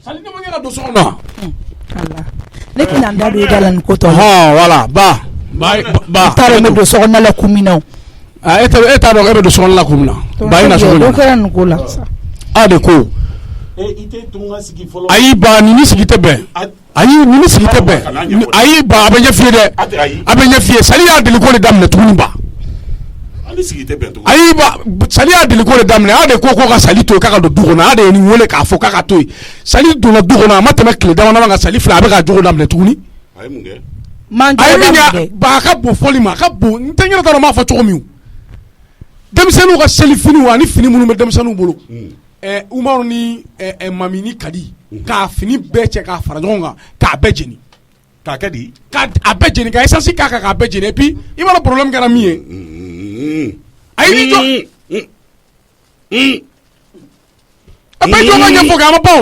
sali ne mangera do sokona Allah ne kina ndado dalan ko to voilà ba tare me do sokona la kumina eta do ebe do sokona la kumina ba ina sokona do kan ko la ade ko ite tunga sigi folo ayi ba ni sigite be ayi ni sigite be ayi ba abenye fie de abenye fie sali ya deli ko le damne tuni ba ayi ba sali ya deli ko le damne ade ko ka sali to ka do dugona ade ni wole ka fo ka to sali do na dugona mateme kle da wana nga sali fla be ka jogo damne tuni ayi munge man ayi ba ka bo foli ma ka bo ntanyira da ma fa to mi demsenu ka sali fini wa ni fini munu me demsenu bolo Umaru ni mamini kadi ka fini bɛɛ cɛ k'a fara ɲɔgɔn kan k'a bɛɛ jeni k'a kɛ di k'a bɛɛ jeni ka essence k'a bɛɛ jeni et puis i b'a dɔn problème kɛra min ye ayi ni jɔ a bɛɛ jɔ ka ɲɛfɔ kɛ a ma ban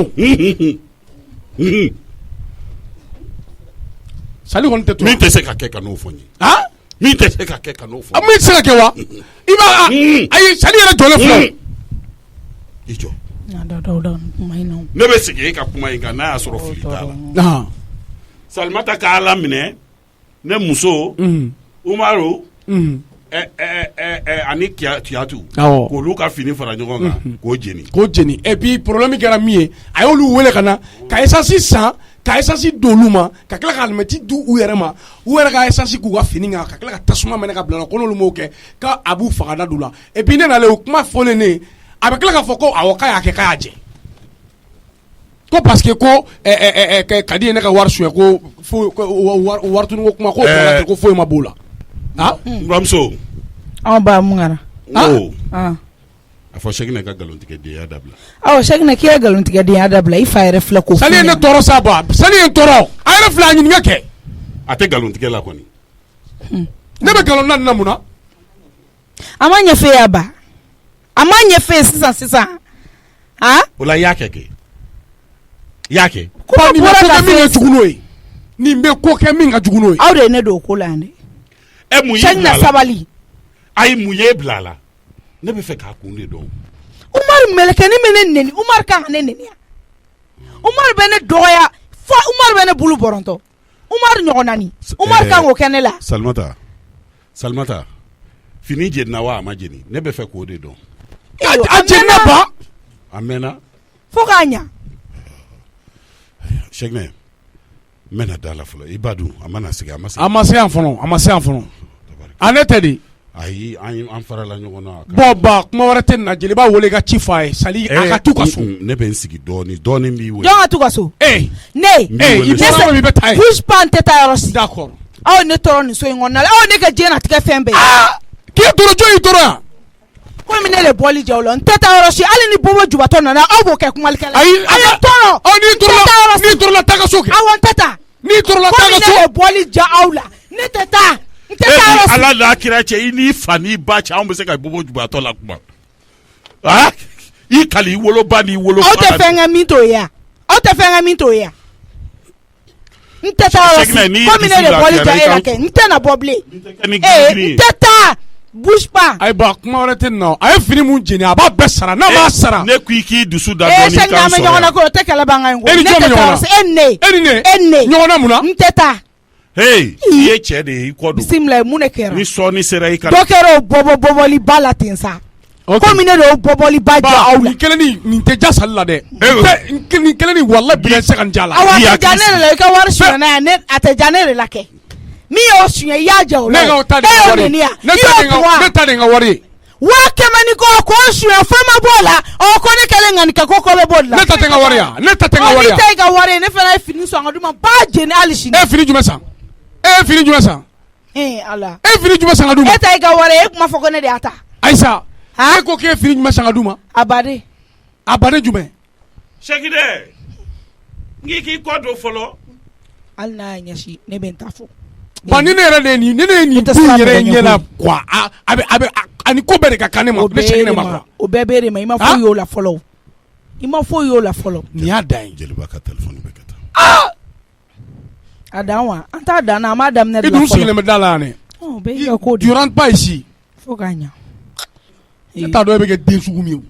sali kɔni tɛ to min tɛ se ka kɛ ka n'o fɔ n ye min tɛ se ka kɛ ka n'o fɔ min tɛ se ka kɛ wa i b'a ayi sali yɛrɛ jɔlen filɛ i jɔ ne bɛ segin e ka kuma in kan n'a y'a sɔrɔ fili t'a la Salimata k'a laminɛ ne muso Umaru ani Kiyatu k'olu ka fini fara ɲɔgɔn kan k'o jeni et puis problème kɛra min ye a y'olu wele ka na ka essence san ka essence d'olu ma ka tila ka alimɛti di u yɛrɛ ma u yɛrɛ ka essence k'u ka fini kan ka tila ka tasuma minɛ ka bila ko n'olu m'o kɛ ka a b'u faga da du la et puis ne nalen o kuma fɔlen ne a bɛ tila k'a fɔ ko awɔ k'a y'a kɛ k'a y'a jɛ ko parce que ko kadi ye ne ka wari suɲɛ ko waritunu ko kuma ko tɛ ko foyi ma b'o la buramuso anw ba mun kɛra a fɔ Sɛkinɛ ka nkalontigɛdenya dabila Sɛkinɛ k'i ye nkalontigɛdenya dabila i fa yɛrɛ filɛ ko sali ye ne tɔɔrɔ sa ba sali ye n tɔɔrɔ a yɛrɛ filɛ a ɲininka kɛ a tɛ nkalontigɛ la kɔni ne bɛ nkalon na nin na mun na a ma ɲɛfɛ ya ba a ma ɲɛfɛ sisan o la i y'a kɛ i y'a kɛ ko nin bɛ ko kɛ min ka jugu n'o ye nin bɛ ko kɛ min ka jugu n'o ye aw de ye ne don o ko la yan dɛ mun ye bila a la sabali ayi mun ye bila a la ne bɛ fɛ k'a kun de dɔn Umaru mɛlɛkɛnin bɛ ne neni Umaru kan ka ne neni yan Umaru bɛ ne dɔgɔya fo Umaru bɛ ne bulu bɔrɔntɔ Umaru ɲɔgɔnna Umaru kan k'o kɛ ne la Salimata fini jenina wa a ma jeni ne bɛ fɛ k'o de dɔn a jenina ba a mɛnna fo k'a ɲa Sɛkinɛ n bɛna da la fɔlɔ i ba dun a mana sigi a ma se yan fɔlɔ a ne tɛ de ayi an farala ɲɔgɔn na bon ba kuma wɛrɛ tɛ nin na jeli b'a wele ka ci f'a ye sali a ka t'u ka so ne bɛ n sigi dɔɔnin b'i wele jɔn ka t'u ka so i bɔra min bɛ taa ye bouge pas n tɛ taa yɔrɔ si d'accord aw ne tɔɔrɔ nin so in kɔnɔna la aw ne ka diɲɛlatigɛ fɛn bɛɛ k'i tɔɔrɔ jɔn y'i tɔɔrɔ yan komi ne de bɔli jɛ o la n tɛ taa yɔrɔ si hali ni bobo jubatɔ nana aw b'o kɛ kumalikɛla ayi a ye tɔɔrɔ n'i tɔɔrɔ taa ka so kɛ awɔ n tɛ taa n'i tɔɔrɔ taa ka so komi ne de bɔli jɛ aw la ne tɛ taa n tɛ taa yɔrɔ si Ala n'a kira cɛ i n'i fa n'i ba cɛ anw bɛ se ka bobo jubatɔ la kuma i kali i woloba n'i wolofa aw tɛ fɛn kɛ min t'o ye yan aw tɛ fɛn kɛ min t'o ye yan n tɛ taa yɔrɔ si komi ne de bɔli jɛ e la kɛ n tɛ na bɔ bilen n tɛ taa bouge pas ayi ba kuma wɛrɛ tɛ nin na a ye fini mun jeni a b'a bɛɛ sara n'a m'a sara ne ko i k'i dusu da dɔɔnin kan sɔrɔ Sɛkinɛ ɲɔgɔn na ko o tɛ kɛlɛ ban kan in ko e ni jɔn bɛ ɲɔgɔn na e ni ne ɲɔgɔn na mun na n tɛ taa i ye cɛ de ye i kɔ don bisimila mun de kɛra ni sɔɔni sera i ka dɔ kɛra o bɔbɔli ba la ten sa komi ne de y'o bɔbɔli ba jɛ aw la nin kelen nin tɛ ja sali la dɛ nin kelen ni walahi bi se ka n ja la awɔ a tɛ ja ne de la i ka wari suɲɛ n'a ye a tɛ ja ne de la kɛ min y'o suɲɛ i y'a jɛ o la ne y'o ta de ka wari ye ne ta de ka wari ye 100 ni k'o suɲɛ fɛn ma b'o la ko ne kɛlen ŋanikɛ ko bɛ b'o la ne ta tɛ n ka wari ya ne ta tɛ n ka wari ya ne ta i ka wari ye ne fana ye fini sɔn ka d'u ma n b'a jeni hali sini e fini jumɛn san Ala e fini jumɛn san ka d'u ma e ta i ka wari ye e kuma fɔ ko ne de y'a ta Ayisa e ko k'e fini jumɛn san ka d'u ma a baden jumɛn Sɛkinɛ n k'i kɔ don fɔlɔ hali n'a y'a ɲɛsi ne bɛ n ta fɔ ba ni ne yɛrɛ de ye nin du yɛrɛ ɲɛ la quoi a bɛ ani ko bɛɛ de ka kan ne ma ne Sɛkinɛ ma quoi o bɛɛ bɛ de ma i ma foyi y'o la fɔlɔ i ma foyi y'o la fɔlɔ nin y'a dan ye jeliba ka téléphone bɛ ka taa a dan wa an t'a dan na an b'a daminɛ de la fɔlɔ i dun sigilen bɛ da la yan dɛ tu rentres pas ici fo k'a ɲa e t'a dɔn e bɛ kɛ den sugu min ye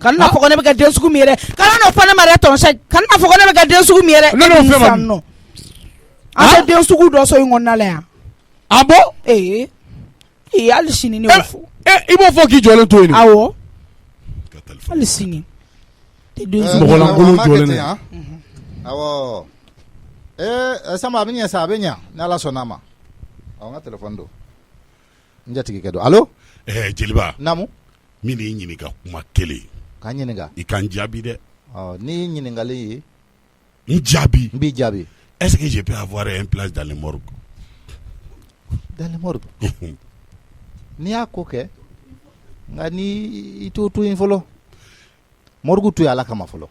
kana fɔ ne bɛ ka den sugu mi yɛrɛ kana n'o fɔ ne ma yɛrɛ tɔnɔ kana fɔ ne bɛ ka den sugu mi yɛrɛ nɔ an tɛ den sugu dɔ so in kɔnɔna la yan a bɔ hali sini ne b'o fɔ i b'o fɔ k'i jɔlen to yen awɔ hali sini mɔgɔlankolon jɔlen awɔ Samba a bɛ ɲɛ sa a bɛ ɲɛ ni Ala sɔnna a ma n ka téléphone don n jatigikɛ don allo Jeliba naamu min y'i ɲininka kuma kelen k'an ɲininka i ka n jaabi dɛ ni ɲininkali ye n jaabi n b'i jaabi est-ce que je peux avoir une place dans les morgues dans les morgues n'i y'a ko kɛ nka ni i t'o to yen fɔlɔ morgue to yen Ala kama fɔlɔ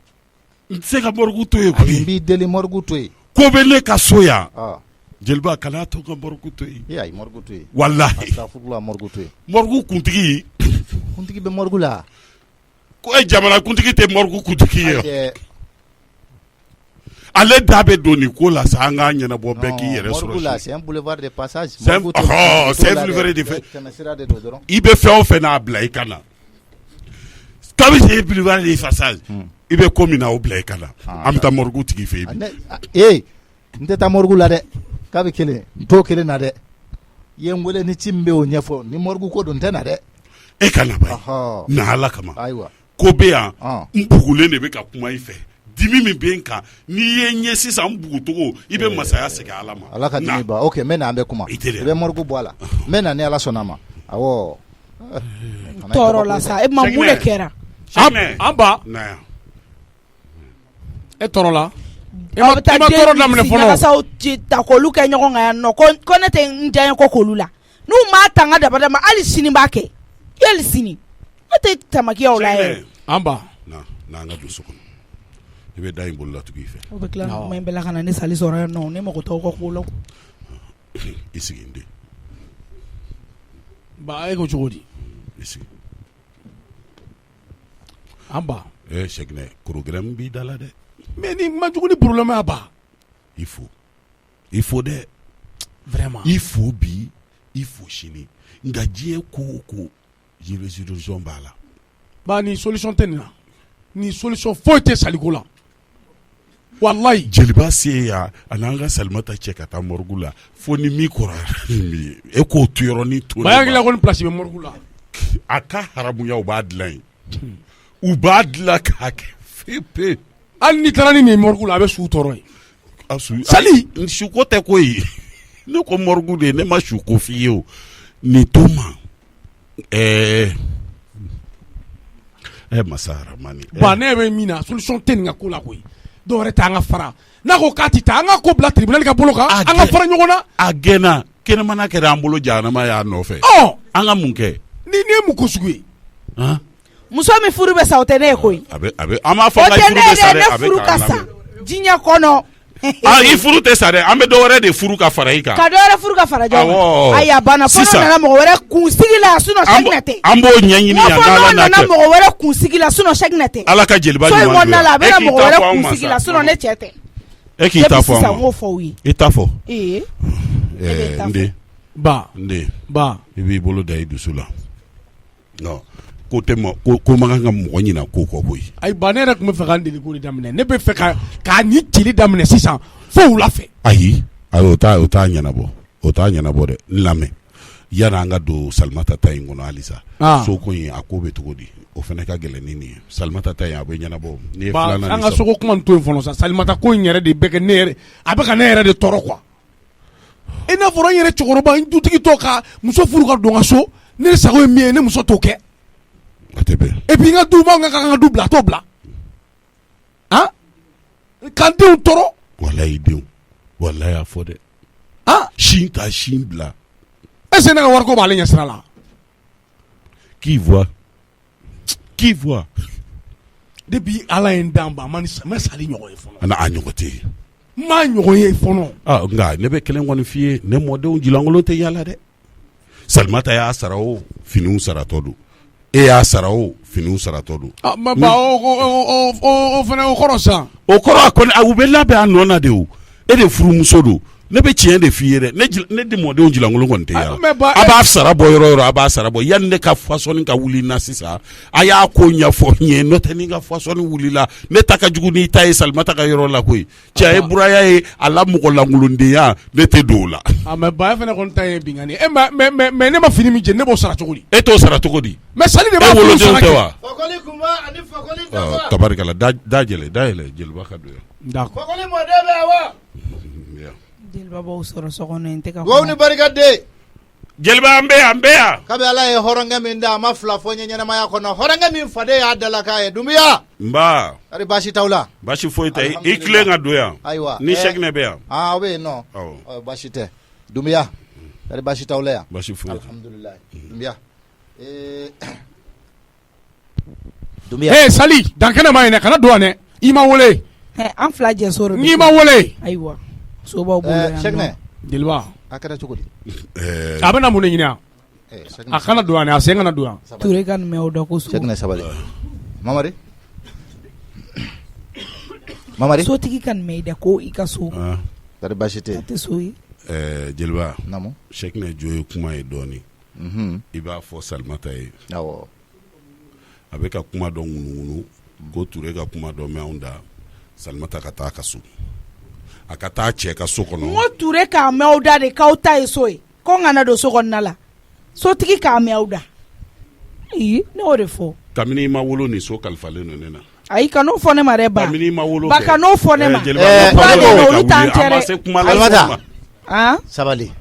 n tɛ se ka morgue to yen koyi n b'i deli morgue to yen ko bɛ ne ka so yan Jeliba kana to ka morgue to yen ayi morgue to yen walahi astafurula morgue to yen morgue kuntigi bɛ morgue la ko jamana kuntigi tɛ morgue kuntigi ye ale da bɛ don nin ko la sa an k'a ɲɛnabɔ bɛɛ k'i yɛrɛ sɔrɔ morgue la c'est un boulevard de passage c'est un boulevard de fait i bɛ fɛn o fɛn n'a bila i kan na kabi c'est un boulevard de passage i bɛ ko min na o bila i kan na an bɛ taa morgue tigi fɛ yen n tɛ taa morgue la dɛ k'a bɛ kelen n t'o kelen na dɛ i ye n wele ni ci min bɛ o ɲɛfɔ ni morgue ko don n tɛ na dɛ e ka na ba ye na Ala kama ayiwa ko bɛ yan n bugulen de bɛ ka kuma i fɛ dimi min bɛ n kan n'i ye n ye sisan n bugutogo i bɛ masaya segin Ala ma Ala ka dimi ban ok n bɛ na an bɛ kuma i bɛ morgue bɔ a la n bɛ na ni Ala sɔnna a ma awɔ tɔɔrɔ la sa e ma mun de kɛra an ba e tɔɔrɔ la i ma tɔɔrɔ daminɛ fɔlɔ ɲagasaw ta k'olu kɛ ɲɔgɔn kan yan nɔ ko ne tɛ n diya kɔ k'olu la n'u m'a ta n ka dabada ma hali sini b'a kɛ hali sini ne tɛ tamakiyaw la yɛrɛ an ba n'an ka don so kɔnɔ i bɛ da in bolo la tugu i fɛ o bɛ tila kuma in bɛɛ la ka na ne sali sɔrɔ yan nɔ ne mago t'aw ka ko la i sigi n den ba e ko cogo di i sigi an ba Sɛkinɛ programme b'i da la dɛ mais ni ma jugu ni problème a ba il faut dɛ vraiment il faut bi il faut sini nka diɲɛ ko o ko solution b'a la ba ni solution tɛ nin na ni solution foyi tɛ saliko la wallahi Jeliba se ya a n'an ka Salimata cɛ ka taa morgue la fo ni min kɔrɔ e k'o to yɔrɔnin to ba yakila ko ni place bɛ morgue la a ka haramuya u b'a dilan yen u b'a dilan k'a kɛ fepe hali ni taara ni nin morgue la a bɛ su tɔɔrɔ ye sali suko tɛ ko ye ne ko morgue de ne ma su ko f'i ye o nin to ma Masa Ramani ba ne bɛ min na solution tɛ nin ka ko la koyi dɔw wɛrɛ t'an ka fara n'a ko k'a ti taa an ka ko bila tribunal ka bolo kan an ka fara ɲɔgɔn na a gɛnna kɛnɛmana kɛra an bolo jahanama y'a nɔfɛ an ka mun kɛ ni ye mun ko sugu ye muso min furu bɛ sa o tɛ ne ye koyi a bɛ an b'a fɔ ka furu bɛ sa dɛ ne furu ka sa diɲɛ kɔnɔ i furu tɛ sa dɛ an bɛ dɔ wɛrɛ de furu ka fara i kan ka dɔ wɛrɛ furu ka fara jɔn ayi a banna fɔ n'o nana mɔgɔ wɛrɛ kunsigi la sinon Sɛkinɛ tɛ an b'o ɲɛɲini yan n'Ala n'a kɛ fɔ n'o nana mɔgɔ wɛrɛ kunsigi la sinon Sɛkinɛ tɛ Ala ka Jeliba ɲuman don a bɛ na mɔgɔ wɛrɛ kunsigi la sinon ne cɛ tɛ e k'i ta fɔ sisan n k'o fɔ u ye i ta fɔ n den i b'i bolo da i dusu la ko tɛ ko man kan ka mɔgɔ ɲina ko kɔ koyi ayi ba ne yɛrɛ tun bɛ fɛ k'an deli ko de daminɛ ne bɛ fɛ k'a ni cili daminɛ sisan fo wula fɛ ayi o t'a ɲɛnabɔ dɛ n lamɛn yani an ka don Salimata ta in kɔnɔ halisa soko in a ko bɛ cogo di o fana ka gɛlɛn ni nin ye Salimata ta in a bɛ ɲɛnabɔ ni ye filanan an ka soko kuma to yen fɔlɔ sa Salimata ko in yɛrɛ de bɛ kɛ ne yɛrɛ a bɛ ka ne yɛrɛ de tɔɔrɔ quoi i n'a fɔra n yɛrɛ cɛkɔrɔba n dutigi tɔ ka muso furu ka don ka so ne sago ye min ye ne muso t'o kɛ a tɛ bɛn et puis n ka du b'anw ka kan ka du bila a t'o bila k'an denw tɔɔrɔ walayi denw walayi a fɔ dɛ sin ta sin bila est-ce que ne ka wariko b'ale ɲɛsira la qui voit depuis Ala ye n dan ba ma sali ɲɔgɔn ye fɔlɔ a ɲɔgɔn tɛ yen n m'a ɲɔgɔn ye fɔlɔ nka ne bɛ kelen kɔni f'i ye ne mɔdenw jilankolon tɛ yaala dɛ Salimata y'a sara o finiw saratɔ don e y'a sara o finiw saratɔ don o fana o kɔrɔ san o kɔrɔ a kɔni u bɛ labɛn a nɔ na de o e de furumuso don ne bɛ tiɲɛ de f'i ye dɛ ne di mɔdenw jilankolon kɔni tɛ yala mais a b'a sara bɔ yɔrɔ yɔrɔ a b'a sara bɔ yanni ne ka fasɔnni ka wuli na sisan a y'a ko ɲɛfɔ n ye n'o tɛ ni ka fasɔnni wulila ne ta ka jugu n'i ta ye Salimata ka yɔrɔ la koyi cɛ a ye buraya ye a la mɔgɔ lankolondenya ne tɛ don o la mais ba fana kɔni ta ye binkani mais ne ma fini min jɛ ne b'o sara cogo di e t'o sara cogo di mais Sali de b'a furu sara tɛ wa fakoli kunba ani fakoli dafa tabarikala da yɛlɛ jeliba ka don yan d'accord fakoli mɔden bɛ wa jeliba b'o sɔrɔ so kɔnɔ in tɛ ka duwawu ni barikaden jeliba an bɛ yan kabi ala ye hɔrɔnkɛ min da a ma fila fɔ n ye ɲɛnamaya kɔnɔ hɔrɔnkɛ min faden y'a dala k'a ye Dunbiya nba ari baasi t'aw la baasi foyi tɛ i tilen ka don yan ayiwa ni Sɛkinɛ bɛ yan aw bɛ yen nɔ baasi tɛ Dunbiya ari baasi t'aw la yan baasi foyi tɛ alhamdulillah Dunbiya Dunbiya eh Sali dankɛnɛ ma ɲinɛ kana don yan dɛ i ma wele an fila jɛ so n'i ma wele ayiwa sobaw bolo yan Sɛkinɛ jeliba a kɛra cogo di a bɛna mun de ɲini a kana don yan a sen kana don yan Ture ka nin mɛn o da ko so Sɛkinɛ sabali Mamari sotigi ka nin mɛn i da ko i ka so ari baasi tɛ tɛ so ye jeliba namu Sɛkinɛ jo ye kuma ye dɔɔni i b'a fɔ Salimata ye awɔ a bɛ ka kuma dɔ ŋunuŋunu ko Ture ka kuma dɔ mɛn anw da Salimata ka taa ka so a ka taa cɛ ka so kɔnɔ n ko Ture k'a mɛn aw da de k'aw ta ye so ye ko n kana don so kɔnɔna la sotigi k'a mɛn aw da ne y'o de fɔ kabini i ma wolo nin so kalifalen don ne na ayi ka n'o fɔ ne ma dɛ ba kabini i ma wolo ba ka n'o fɔ ne ma olu t'an cɛ dɛ Salimata sabali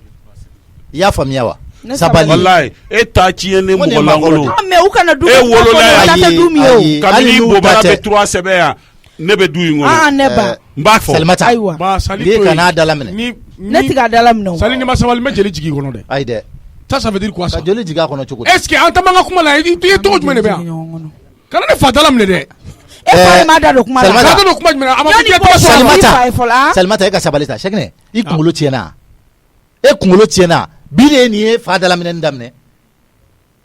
i y'a faamuya wa sabali wallahi e ta tiɲɛ ne mɔgɔ lankolon mais u kana du e wolola yan kabini i bɔbara bɛ 3 sɛbɛn yan ne bɛ du in kɔnɔ ne ba n b'a fɔ Salimata ayiwa n'i kana dala minɛ ne tɛ k'a dala minɛ Sali ni ma sabali n bɛ jeli jigin i kɔnɔ dɛ ayi dɛ ça veut dire quoi ça ka joli jigin a kɔnɔ cogo di est ce que an ta man ka kuma la i ye tɔgɔ jumɛn de bɛ yan kana ne fa dala minɛ dɛ e fa ma da don kuma la fa da don kuma jumɛn a ma fɔ k'i ye tɔgɔ sɔrɔ Salimata e ka sabali ta Sɛkinɛ i kunkolo tiɲɛna e kunkolo tiɲɛna bi de ye nin ye fa dala minɛni daminɛ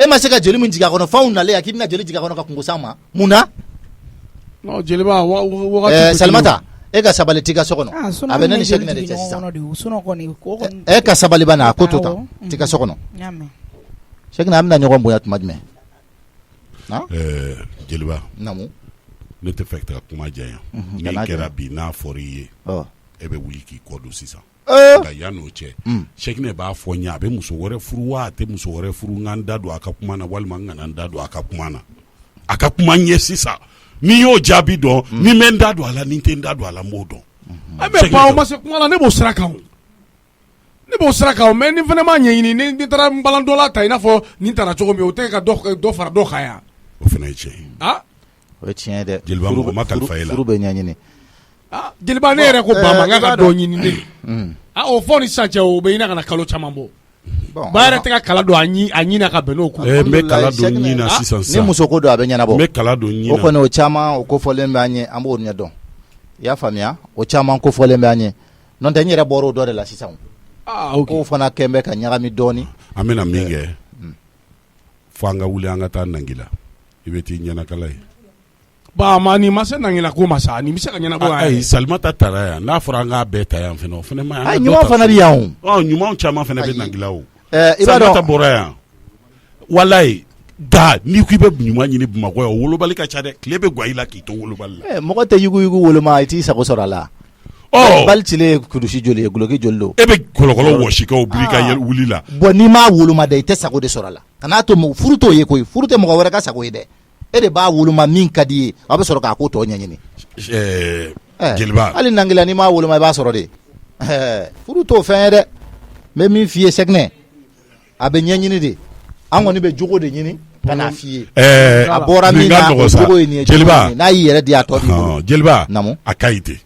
e ma se ka joli min jigin a kɔnɔ f'anw nalen k'i bɛna joli jigin a kɔnɔ ka kungo s'an ma mun na non jeliba wagati Salimata e ka sabali t'i ka so kɔnɔ a bɛ ne ni Sɛkinɛ de cɛ sisan e ka sabali bana a ko to tan t'i ka so kɔnɔ Sɛkinɛ an bɛna ɲɔgɔn bonya tuma jumɛn jeliba namu ne tɛ fɛ ka kuma janya n'i kɛra bi n'a fɔra i ye e bɛ wuli k'i kɔ don sisan nka yan'o cɛ Sɛkinɛ b'a fɔ n ye a bɛ muso wɛrɛ furu wa a tɛ muso wɛrɛ furu n ka n da don a ka kuma na walima n kana n da don a ka kuma na a ka kuma ɲɛ sisan n'i y'o jaabi dɔn ni n bɛ n da don a la ni n tɛ n da don a la n b'o dɔn mais ba o ma se kuma la ne b'o sira kan mais ni fana m'a ɲɛɲini ni taara n balan dɔ la ta i n'a fɔ nin taara cogo min o tɛ ka dɔ fara dɔ kan yan o fana ye tiɲɛ ye o ye tiɲɛ dɛ jeliba mɔgɔ ma kalifa e la furu bɛ ɲɛɲini jeliba ne yɛrɛ ko ba ma n ka dɔ ɲini ne o fɔ ni sisan cɛ o bɛ ɲini ka na kalo caman bɔ ba yɛrɛ tɛ ka kala don a ɲina ka bɛn n'o kun n bɛ kala don ɲin na sisan ni muso ko don a bɛ ɲɛnabɔ n bɛ kala don ɲin na o kɔni o caman o kofɔlen bɛ an ye an b'o ɲɛ dɔn i y'a faamuya o caman kofɔlen bɛ an ye n'o tɛ n yɛrɛ bɔra o dɔ de la sisan k'o fana kɛn bɛ ka ɲagami dɔɔni an bɛna min kɛ fo an ka wuli an ka taa Nangila i bɛ t'i ɲɛnakala ye ba ma ni ma se Nangila ko ma sa ni bɛ se ka ɲɛnabɔ ayi Salimata taara yan n'a fɔra an k'a bɛɛ ta yan fana o fana ma ɲi ɲuman fana bɛ yan o ɲumanw caman fana bɛ Nangila o i b'a dɔn Salimata bɔra yan walayi da n'i ko i bɛ ɲuman ɲini Bamakɔ yan o wolobali ka ca dɛ tile bɛ guwa i la k'i to wolobali la mɔgɔ tɛ yuguyugu woloma i t'i sago sɔrɔ a la bali cilen ye kurusi joli ye guloki joli don e bɛ kɔlɔkɔlɔ wɔsi ka o biri ka wuli la bon n'i m'a woloma dɛ i tɛ sago de sɔrɔ a la kan'a to furu t'o ye koyi furu tɛ mɔgɔ wɛrɛ ka sago ye dɛ e de b'a woloma min ka di ye a bɛ sɔrɔ k'a ko tɔ ɲɛɲini jeliba hali Nangila n'i m'a woloma i b'a sɔrɔ de furu t'o fɛn ye dɛ n bɛ min f'i ye Sɛkinɛ a bɛ ɲɛɲini de an kɔni bɛ jogo de ɲini ka n'a f'i ye a bɔra min na o jogo ye nin ye jeliba n'a y'i yɛrɛ di a tɔ b'i bolo jeliba a ka ɲi ten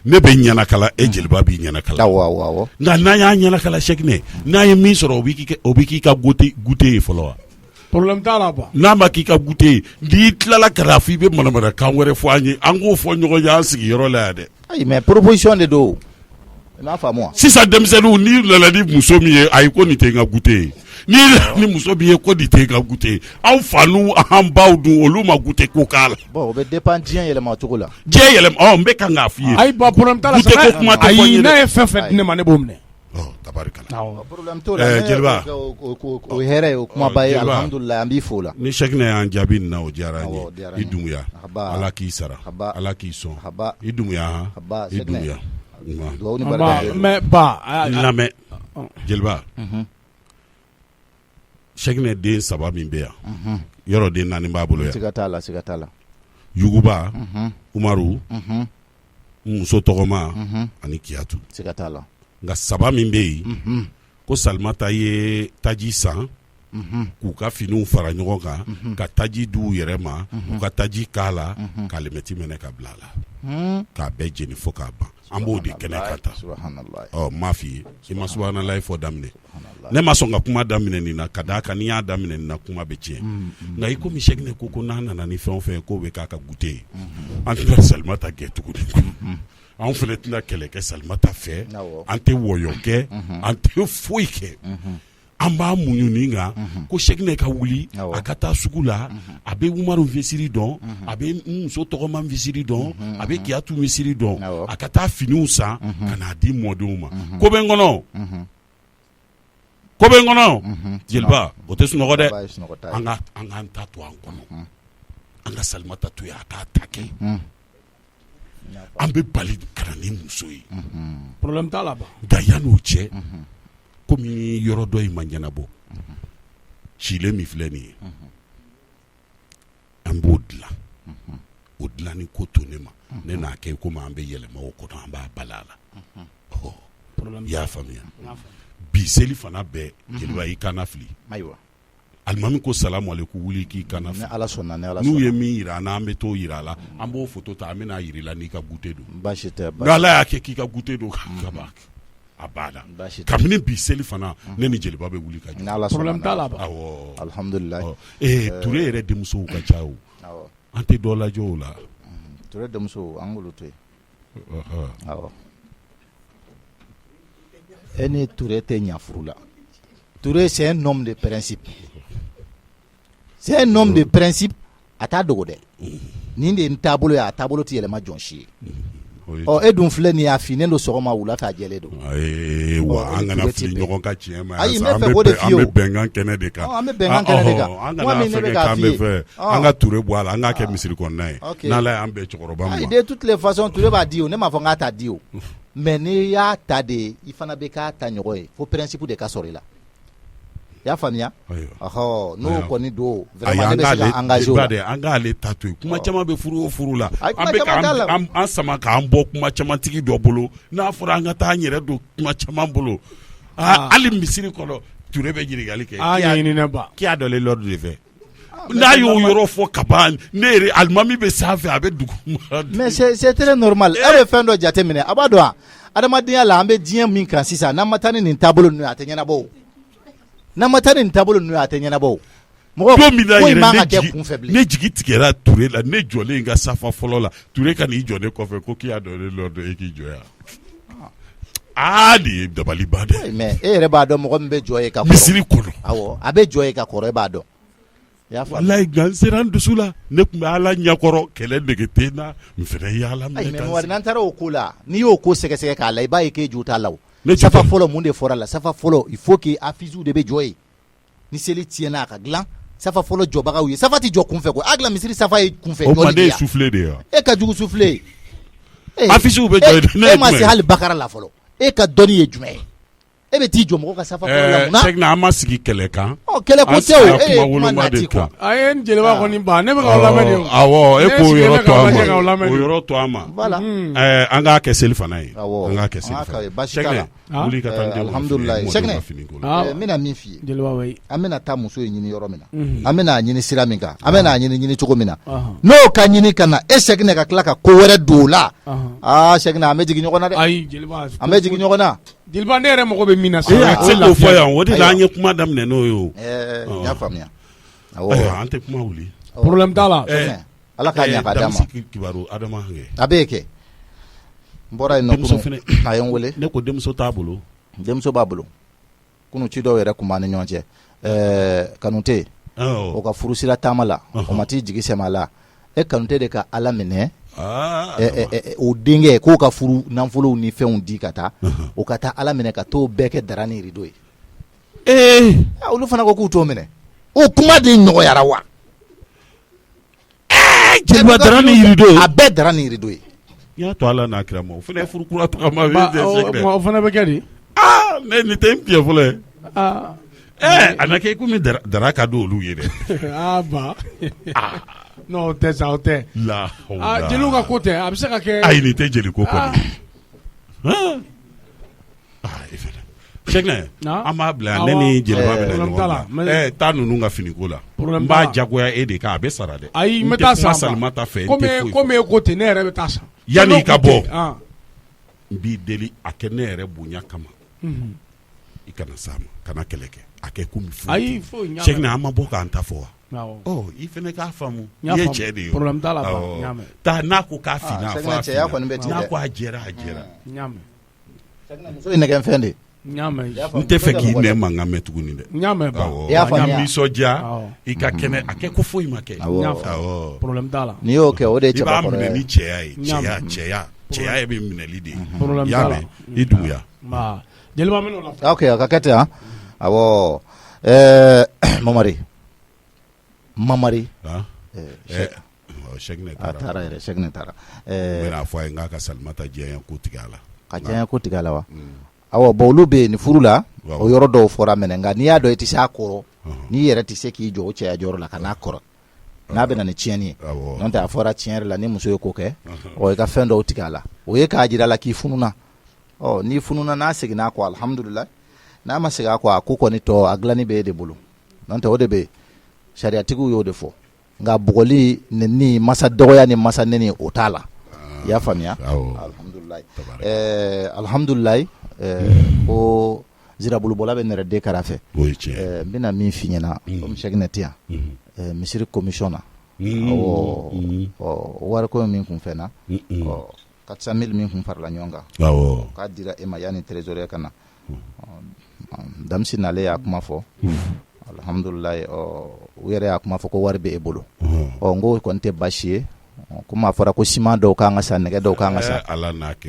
ne bɛ ɲɛnakala e jeliba b'i ɲɛnakala awɔ nka n'an y'a ɲɛnakala Sɛkinɛ n'a ye min sɔrɔ o bɛ k'i ka goûter ye fɔlɔ wa problème t'a la ba n'a ma k'i ka goûter ye n'i tilala ka na f'i bɛ manamanakan wɛrɛ fɔ an ye an k'o fɔ ɲɔgɔn ye an sigiyɔrɔ la yan dɛ ayi mais proposition de don sisan denmisɛnninw n'i nana ni muso min ye ayi ko nin tɛ n ka goûter ye ni muso min ye ko nin tɛ n ka goûter ye anw fa n'u an baw dun olu ma goûter ko k'a la. bon o bɛ dépend diɲɛ yɛlɛma cogo la. diɲɛ yɛlɛma n bɛ kan k'a f'i ye. ayi ba problème t'a la goûter ko kuma tɛ fɔ n ye dɛ. ayi n'a ye fɛn fɛn di ne ma ne b'o minɛ. tabarikala. problème t'o la jeliba o hɛrɛ ye o kumaba ye alhamdulilayi an b'i fo la. ni Cheikhna y'an jaabi nin na o diyara n ye i Dumuya ala k'i sara ala k'i sɔn i Dumuya i Dumuya. mais ba lamɛn jeliba Cheikhna den 3 min bɛ yan yɔrɔ den 4 b'a bolo yan. siga t'a la. Yuguba Umaru muso tɔgɔma ani Kiyatu. siga t'a la. nka 3 min bɛ yen ko Salimata ye taji san k'u ka finiw fara ɲɔgɔn kan ka taji di u yɛrɛ ma u ka taji k'a la ka alimɛti minɛ ka bila a la k'a bɛɛ jeni fo k'a ban an b'o de kɛnɛ ka ta ɔ n m'a f'i ye i ma subahanallahi fɔ daminɛ ne ma sɔn ka kuma daminɛ nin na ka d'a kan n'i y'a daminɛ nin na kuma bɛ tiɲɛ nka i komi Cheikhna ko n'a nana ni fɛn o fɛn k'o bɛ k'a ka goûter ye an tɛna Salimata gɛn tuguni anw fana tɛna kɛlɛ kɛ Salimata fɛ an tɛ wɔyɔ kɛ an tɛ foyi kɛ an b'a muɲu nin kan ko Cheikhna ka wuli a ka taa sugu la a bɛ Umaru vesiri dɔn a bɛ muso tɔgɔma vesiri dɔn a bɛ Kiyatu vesiri dɔn a ka taa finiw san ka n'a di mɔdenw ma ko bɛ n kɔnɔ jeliba o tɛ sunɔgɔ dɛ an k'an ta to an kɔnɔ an ka Salimata to yen a k'a ta kɛ an bɛ bali ka na ni muso ye problème t'a la ba nka yan'o cɛ komi yɔrɔ dɔ in ma ɲɛnabɔ Cile min filɛ nin ye an b'o dilan o dilanni ko to ne ma ne n'a kɛ komi an bɛ yɛlɛma o kɔnɔ an b'a bala a la i y'a faamuya bi seli fana bɛɛ jeliba i kana fili alimami ko salamu aleykum wuli k'i kana fili n'u ye min yira an na an bɛ t'o yira a la an b'o photo ta an bɛna yira i la n'i ka goûter don n'Ala y'a kɛ k'i ka goûter don ka ban a banna kabini bi seli fana ne ni jeliba bɛ wuli ka jɔ problème t'a la ba awɔ alhamdulilayi Ture yɛrɛ denmusow ka ca o an tɛ dɔ lajɛ o la Ture denmusow an k'olu to yen awɔ e ni Ture tɛ ɲɛ furu la Ture c'est un homme de principe a t'a dogo dɛ nin de ye n taabolo ye a taabolo tɛ yɛlɛma jɔn si ye e dun filɛ nin y'a finnen don sɔgɔma wula fɛ a jɛlen don wa an kana fili ɲɔgɔn ka tiɲɛ ma ayi n bɛ fɛ o de f'i ye an bɛ bɛnkan kɛnɛ de kan an bɛ bɛnkan kɛnɛ de kan an kana fɛnkɛ k'an bɛ fɛ an ka Ture bɔ a la an k'a kɛ misiri kɔnɔna ye n'Ala y'an bɛn cɛkɔrɔba ma de toutes les façons Ture b'a di o ne m'a fɔ n k'a t'a di o mais n'i y'a ta de i fana bɛ k'a ta ɲɔgɔn ye fo principe de ka sɔrɔ i la i y'a faamuya n'o kɔni don vraiment ne bɛ se ka engagé o la an k'ale ta to yen kuma caman bɛ furu o furu la an bɛ k'an sama k'an bɔ kuma camantigi dɔ bolo n'a fɔra an ka taa an yɛrɛ don kuma caman bolo hali misiri kɔnɔ Ture bɛ ɲininkali kɛ qui a donné l'ordre de faire n'a y'o yɔrɔ fɔ ka ban ne yɛrɛ alimami bɛ sanfɛ a bɛ duguma mais c'est très normal e bɛ fɛn dɔ jateminɛ a b'a dɔn wa adamadenya la an bɛ diɲɛ min kan sisan n'an ma taa ni nin taabolo ninnu ye a tɛ ɲɛnabɔ o n'an ma taa ni nin taabolo ninnu ye a tɛ ɲɛnabɔ o mɔgɔ foyi man ka kɛ kunfɛ bilen ne jigi tigɛra Ture la ne jɔlen n ka safa fɔlɔ la Ture ka n'i jɔ ne kɔfɛ ko k'i y'a donné l'ordre e k'i jɔ yan nin ye dabaliba dɛ mais e yɛrɛ b'a dɔn mɔgɔ min bɛ jɔ ye ka kɔrɔ misiri kɔnɔ awɔ a bɛ jɔ ye ka kɔrɔ e b'a dɔn walayi nka n sera n dusu la ne tun bɛ Ala ɲɛkɔrɔ kɛlɛ nege tɛ n na n fana ye Ala minɛ mais wari n'an taara o ko la n'i y'o ko sɛgɛsɛgɛ k'a la i b'a ye k'e jo t'a la o safa fɔlɔ mun de fɔra la safa fɔlɔ il faut que afizu de bɛ jɔ ye ni seli tiɲɛna a ka dilan safa fɔlɔ jɔbagaw ye safa tɛ jɔ kunfɛ koyi a dilan misiri safa ye kunfɛ o manden ye soufflé de ye e ka jugu soufflé afizuw bɛ jɔ ye e ma se hali bakara la fɔlɔ e ka dɔnni ye jumɛn ye e bɛ t'i jɔ mɔgɔ ka safa fɔlɔ la mun na Cheikhna an ma sigi kɛlɛ kan kɛlɛ ko tɛ o e ye kuma nati quoi a ye n jeliba kɔni ban ne bɛ k'aw lamɛn de o awɔ e k'o yɔrɔ to an ma o yɔrɔ to an ma voilà an k'a kɛ seli fana ye awɔ an k'a kɛ seli fana ye basi t'a la wuli ka taa n den alhamdulilayi Cheikhna n bɛna min f'i ye jeliba wayi an bɛna taa muso in ɲini yɔrɔ min na an bɛna ɲini sira min kan an bɛna ɲini cogo min na n'o ka ɲini ka na e Cheikhna ka tila ka ko wɛrɛ don o la Cheikhna an bɛ jigin ɲɔgɔn na dɛ ayi jeliba an bɛ jigin ɲɔgɔn na jeliba ne yɛrɛ mago bɛ min na sisan a tɛ k'o fɔ yan o de la an ye kuma daminɛ n'o ye o n y'a faamuya ayiwa an tɛ kuma wuli problème t'a la Ala k'a ɲa k'a d'a ma kibaru Adama Hange a b'e kɛ bɔra yen nɔ a ye n wele ne ko denmuso t'a bolo denmuso b'a bolo kunu ci dɔw yɛrɛ kun b'a ni ɲɔgɔn cɛ Kanute o ka furusira taama la o ma t'i jigi sɛmɛ a la Kanute de ka Ala minɛ o denkɛ k'o ka furu nafolow ni fɛnw di ka taa o ka taa Ala minɛ ka t'o bɛɛ kɛ dara ni rideau ye olu fana ko k'u t'o minɛ o kuma de nɔgɔyara wa jeliba dara ni rideau a bɛɛ dara ni rideau ye i y'a to Ala n'a kira ma o fana ye furu kura tagama o fana bɛ kɛ de ne nin tɛ n piye fɔlɔ ye a na kɛ komi dara ka di olu ye dɛ ba non o tɛ sa o tɛ jeliw ka ko tɛ a bɛ se ka kɛ ayi nin tɛ jeli ko kɔni Sɛkinɛ an b'a bila ne ni jeliba bɛ na ɲɔgɔn la taa ninnu ka finiko la n b'a jagoya e de kan a bɛ sara dɛ ayi n bɛ taa san Salimata fɛ komi e ko ten ne yɛrɛ bɛ taa san yanni i ka bɔ n b'i deli a kɛ ne yɛrɛ bonya kama i kana s'a ma kana kɛlɛ kɛ a kɛ komi ayi Sɛkinɛ an ma bɔ k'an ta fɔ wa i fana k'a faamu i ye cɛ de ye taa n'a ko k'a finna a fɔ a finna n'a ko a jɛra a jɛra muso ye nɛgɛ fɛn de n tɛ fɛ k'i nɛ mankan mɛn tuguni dɛ n nisɔndiya i ka kɛnɛ a kɛ ko foyi ma kɛ n'i y'o kɛ o de ye i b'a minɛ ni cɛya ye cɛya bɛ minɛli de ye y'a mɛn i duguya jeliba ok a ka kɛ ten awɔ Mamari Sɛkinɛ taara n bɛna fɔ a ye n k'a ka Salimata jɛnya ko tigɛ a la ka jɛnya ko tigɛ a la wa awɔ bon olu bɛ yen ni furu la o yɔrɔ dɔw fɔra mɛnɛ nka n'i y'a dɔn i tɛ se a kɔrɔ n'i yɛrɛ tɛ se k'i jɔ o cɛya jɔyɔrɔ la ka n'a kɔrɔ n'a bɛ na ni tiɲɛni ye n'o tɛ a fɔra tiɲɛ yɛrɛ la ni muso ye ko kɛ i ka fɛn dɔw tigɛ a la o ye k'a jira a la k'i fununa n'i fununa n'a seginna a kɔ alihamudulilayi n'a ma segin a kɔ a ko kɔni tɔ a dilanni bɛ e de bolo n'o tɛ o de bɛ yen sariyatigiw y'o de fɔ nka bugɔli ni masa dɔgɔya ni masa neni o t'a la i y'a faamuya alihamudulilayi ko zirabulubɔla bɛ nɛrɛ den kɛrɛfɛ n bɛna min f'i ɲɛna komi Sɛkinɛ tɛ yan misiri commission na wariko min kun fɛnna 400 000 min kun farala ɲɔgɔn kan k'a dira e ma yanni trésorier ka na Damisi nale y'a kuma fɔ alhamdulilayi u yɛrɛ y'a kuma fɔ ko wari bɛ e bolo n ko kɔni tɛ baasi ye komi a fɔra ko siman dɔw k'an ka sa nɛgɛ dɔw k'an ka sa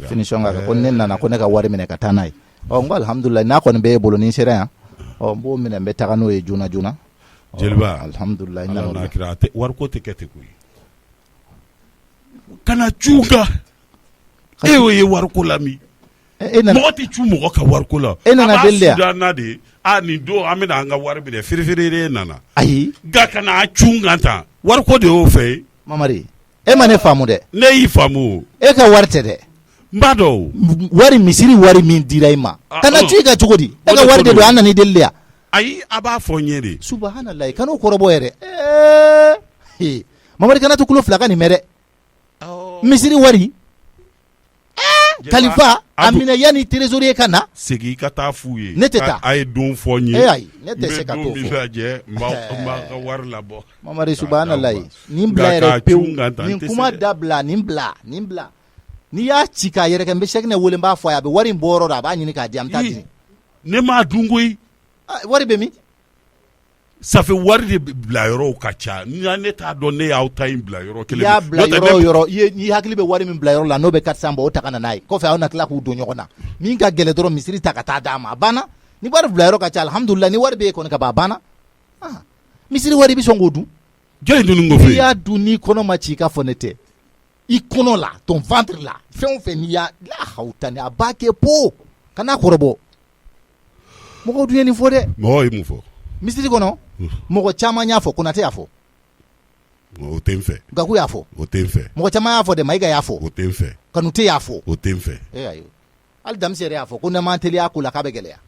finition ka kɛ ko ne nana ko ne ka wari minɛ ka taa n'a ye n ko alhamdulilayi n'a kɔni bɛ e bolo ni n sera yan n b'o minɛ n bɛ taga n'o ye joona joona jeliba alhamdulilayi wariko tɛ kɛ ten koyi kana cu kan e y'o ye wariko la min mɔgɔ tɛ cu mɔgɔ ka wariko la e nana deli de a de nin don an bɛna an ka wari minɛ feere nana ayi nka kana a cu kan tan wariko de y'o fɛ ye Mamari e ma ne faamu dɛ ne y'i faamu e ka wari tɛ dɛ n b'a dɔn wari misiri wari min dira i ma kana cu i ka cogo di e ka wari de don an nana i deli yan ayi a b'a fɔ n ye de subahanallahi kan'o kɔrɔbɔ yɛrɛ Mamari kana to kulo fila ka nin mɛn dɛ misiri wari kalifa a minɛ yanni trésorier ka na segin i ka taa f'u ye ne tɛ taa a ye don fɔ n ye ayi ne tɛ se ka t'o fɔ n b'a ka wari labɔ Mamari subahanallahi nin bila yɛrɛ pewu nin kuma dabila nin bila n'i y'a ci k'a yɛrɛ kɛ n bɛ Sɛkinɛ wele n b'a fɔ a ye a bɛ wari in bɔ yɔrɔ dɔ a b'a ɲini k'a di an bɛ taa di ne m'a dun koyi wari bɛ min safe wari de bila yɔrɔw ka ca ne t'a dɔn ne y'aw ta in bila yɔrɔ kelen i y'a bila yɔrɔ i hakili bɛ wari min bila yɔrɔ la n'o bɛ 400 bɔ o ta ka na n'a ye kɔfɛ aw na tila k'u don ɲɔgɔn na min ka gɛlɛ dɔrɔn misiri ta ka taa d'a ma a banna ni wari bila yɔrɔ ka ca alihamudulilayi ni wari bɛ e kɔni ka ban a banna misiri wari i bɛ sɔn k'o dun jɔn ye dunni ko fɛ n'i y'a dun n'i kɔnɔ ma ci i ka fɔ ne tɛ i kɔnɔ la ton ventre la fɛn o fɛn n'i y'a lahaw tani a b'a kɛ po kana kɔrɔbɔ mɔgɔw dun ye nin fɔ dɛ mɔgɔw ye mun fɔ misiri kɔnɔ mɔgɔ caman y'a fɔ Konate y'a fɔ o tɛ n fɛ Gaku y'a fɔ o tɛ n fɛ mɔgɔ caman y'a fɔ dɛ Mayiga y'a fɔ o tɛ n fɛ Kanute y'a fɔ o tɛ n fɛ ayi hali Damisi yɛrɛ y'a fɔ ko n'an m'an teliya ko la k'a bɛ gɛlɛya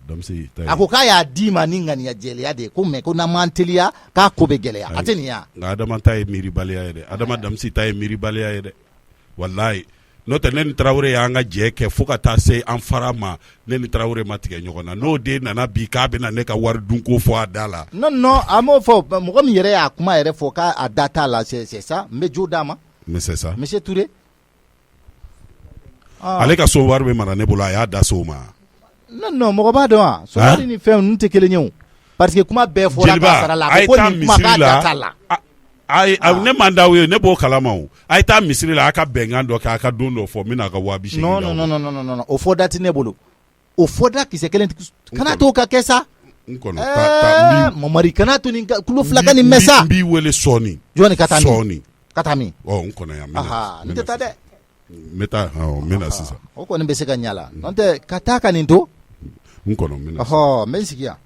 Damisi a ko k'a y'a d'i ma ni ŋaniya jɛlenya de ye ko mais ko n'an m'an teliya k'a ko bɛ gɛlɛya a tɛ nin ya nka Adama ta ye miiribaliya ye dɛ Adama Damisi ta ye miiribaliya ye dɛ walayi n'o tɛ ne ni Tarawele y'an ka jɛ kɛ fo ka taa se an fara ma ne ni Tarawele ma tigɛ ɲɔgɔn na n'o de nana bi k'a bɛna ne ka wari dunko fɔ a da la non a m'o fɔ mɔgɔ min yɛrɛ y'a kuma yɛrɛ fɔ k'a da t'a la c'est ça n bɛ jo d'a ma mais c'est ça Monsieur Touré ale ka so wari bɛ mara ne bolo a y'a da so ma. non mɔgɔ b'a dɔn wa so wari ni fɛn ninnu tɛ kelen ye o parce que kuma bɛɛ fɔra k'a sara la a ko nin kuma k'a da t'a la. ne man d'aw ye ne b'o kalama o a ye taa misiri la a ka bɛnkan dɔ kɛ a ka don dɔ fɔ n bɛna a ka 280 non o fɔ da tɛ ne bolo o fɔ da kisɛ kelen kana to ka kɛ sa. Mamari kana to nin kulo fila ka nin mɛn sa. n b'i wele sɔɔni. jɔnni ka taa min sɔɔni. ka taa min. n kɔnɔ yan. n tɛ taa dɛ. n bɛ taa n bɛ na sisan. o kɔni bɛ se ka ɲa la n'o tɛ ka taa ka nin to. n kɔnɔ n bɛ na. n bɛ n sigi yan.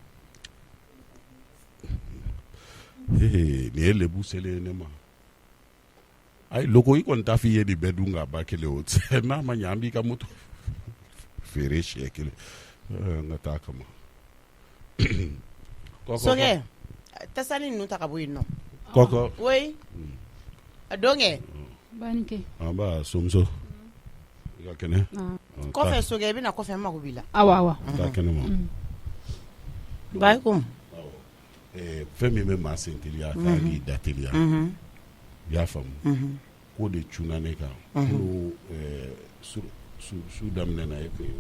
nin ye lebu selen ye ne ma. ayi loko i kɔni t'a fɔ i ye nin bɛɛ dun k'a ba kelen o n'a ma ɲɛ an b'i ka moto feere siɲɛ kelen n ka taa kama. Sokɛ tasani ninnu ta ka bɔ yen nɔ. Kɔkɔ. oui a don kɛ. Banike. Ba somuso. I ka kɛnɛ. Kɔfɛ Sokɛ i bɛna kɔfɛ n mago b'i la. Awɔ. Taa kɛnɛ ma. Bayi ko. Fɛn min bɛ maa sen teliya k'a k'i da teliya. I y'a faamu. K'o de cunna ne kan. Ko su daminɛ na e kun ye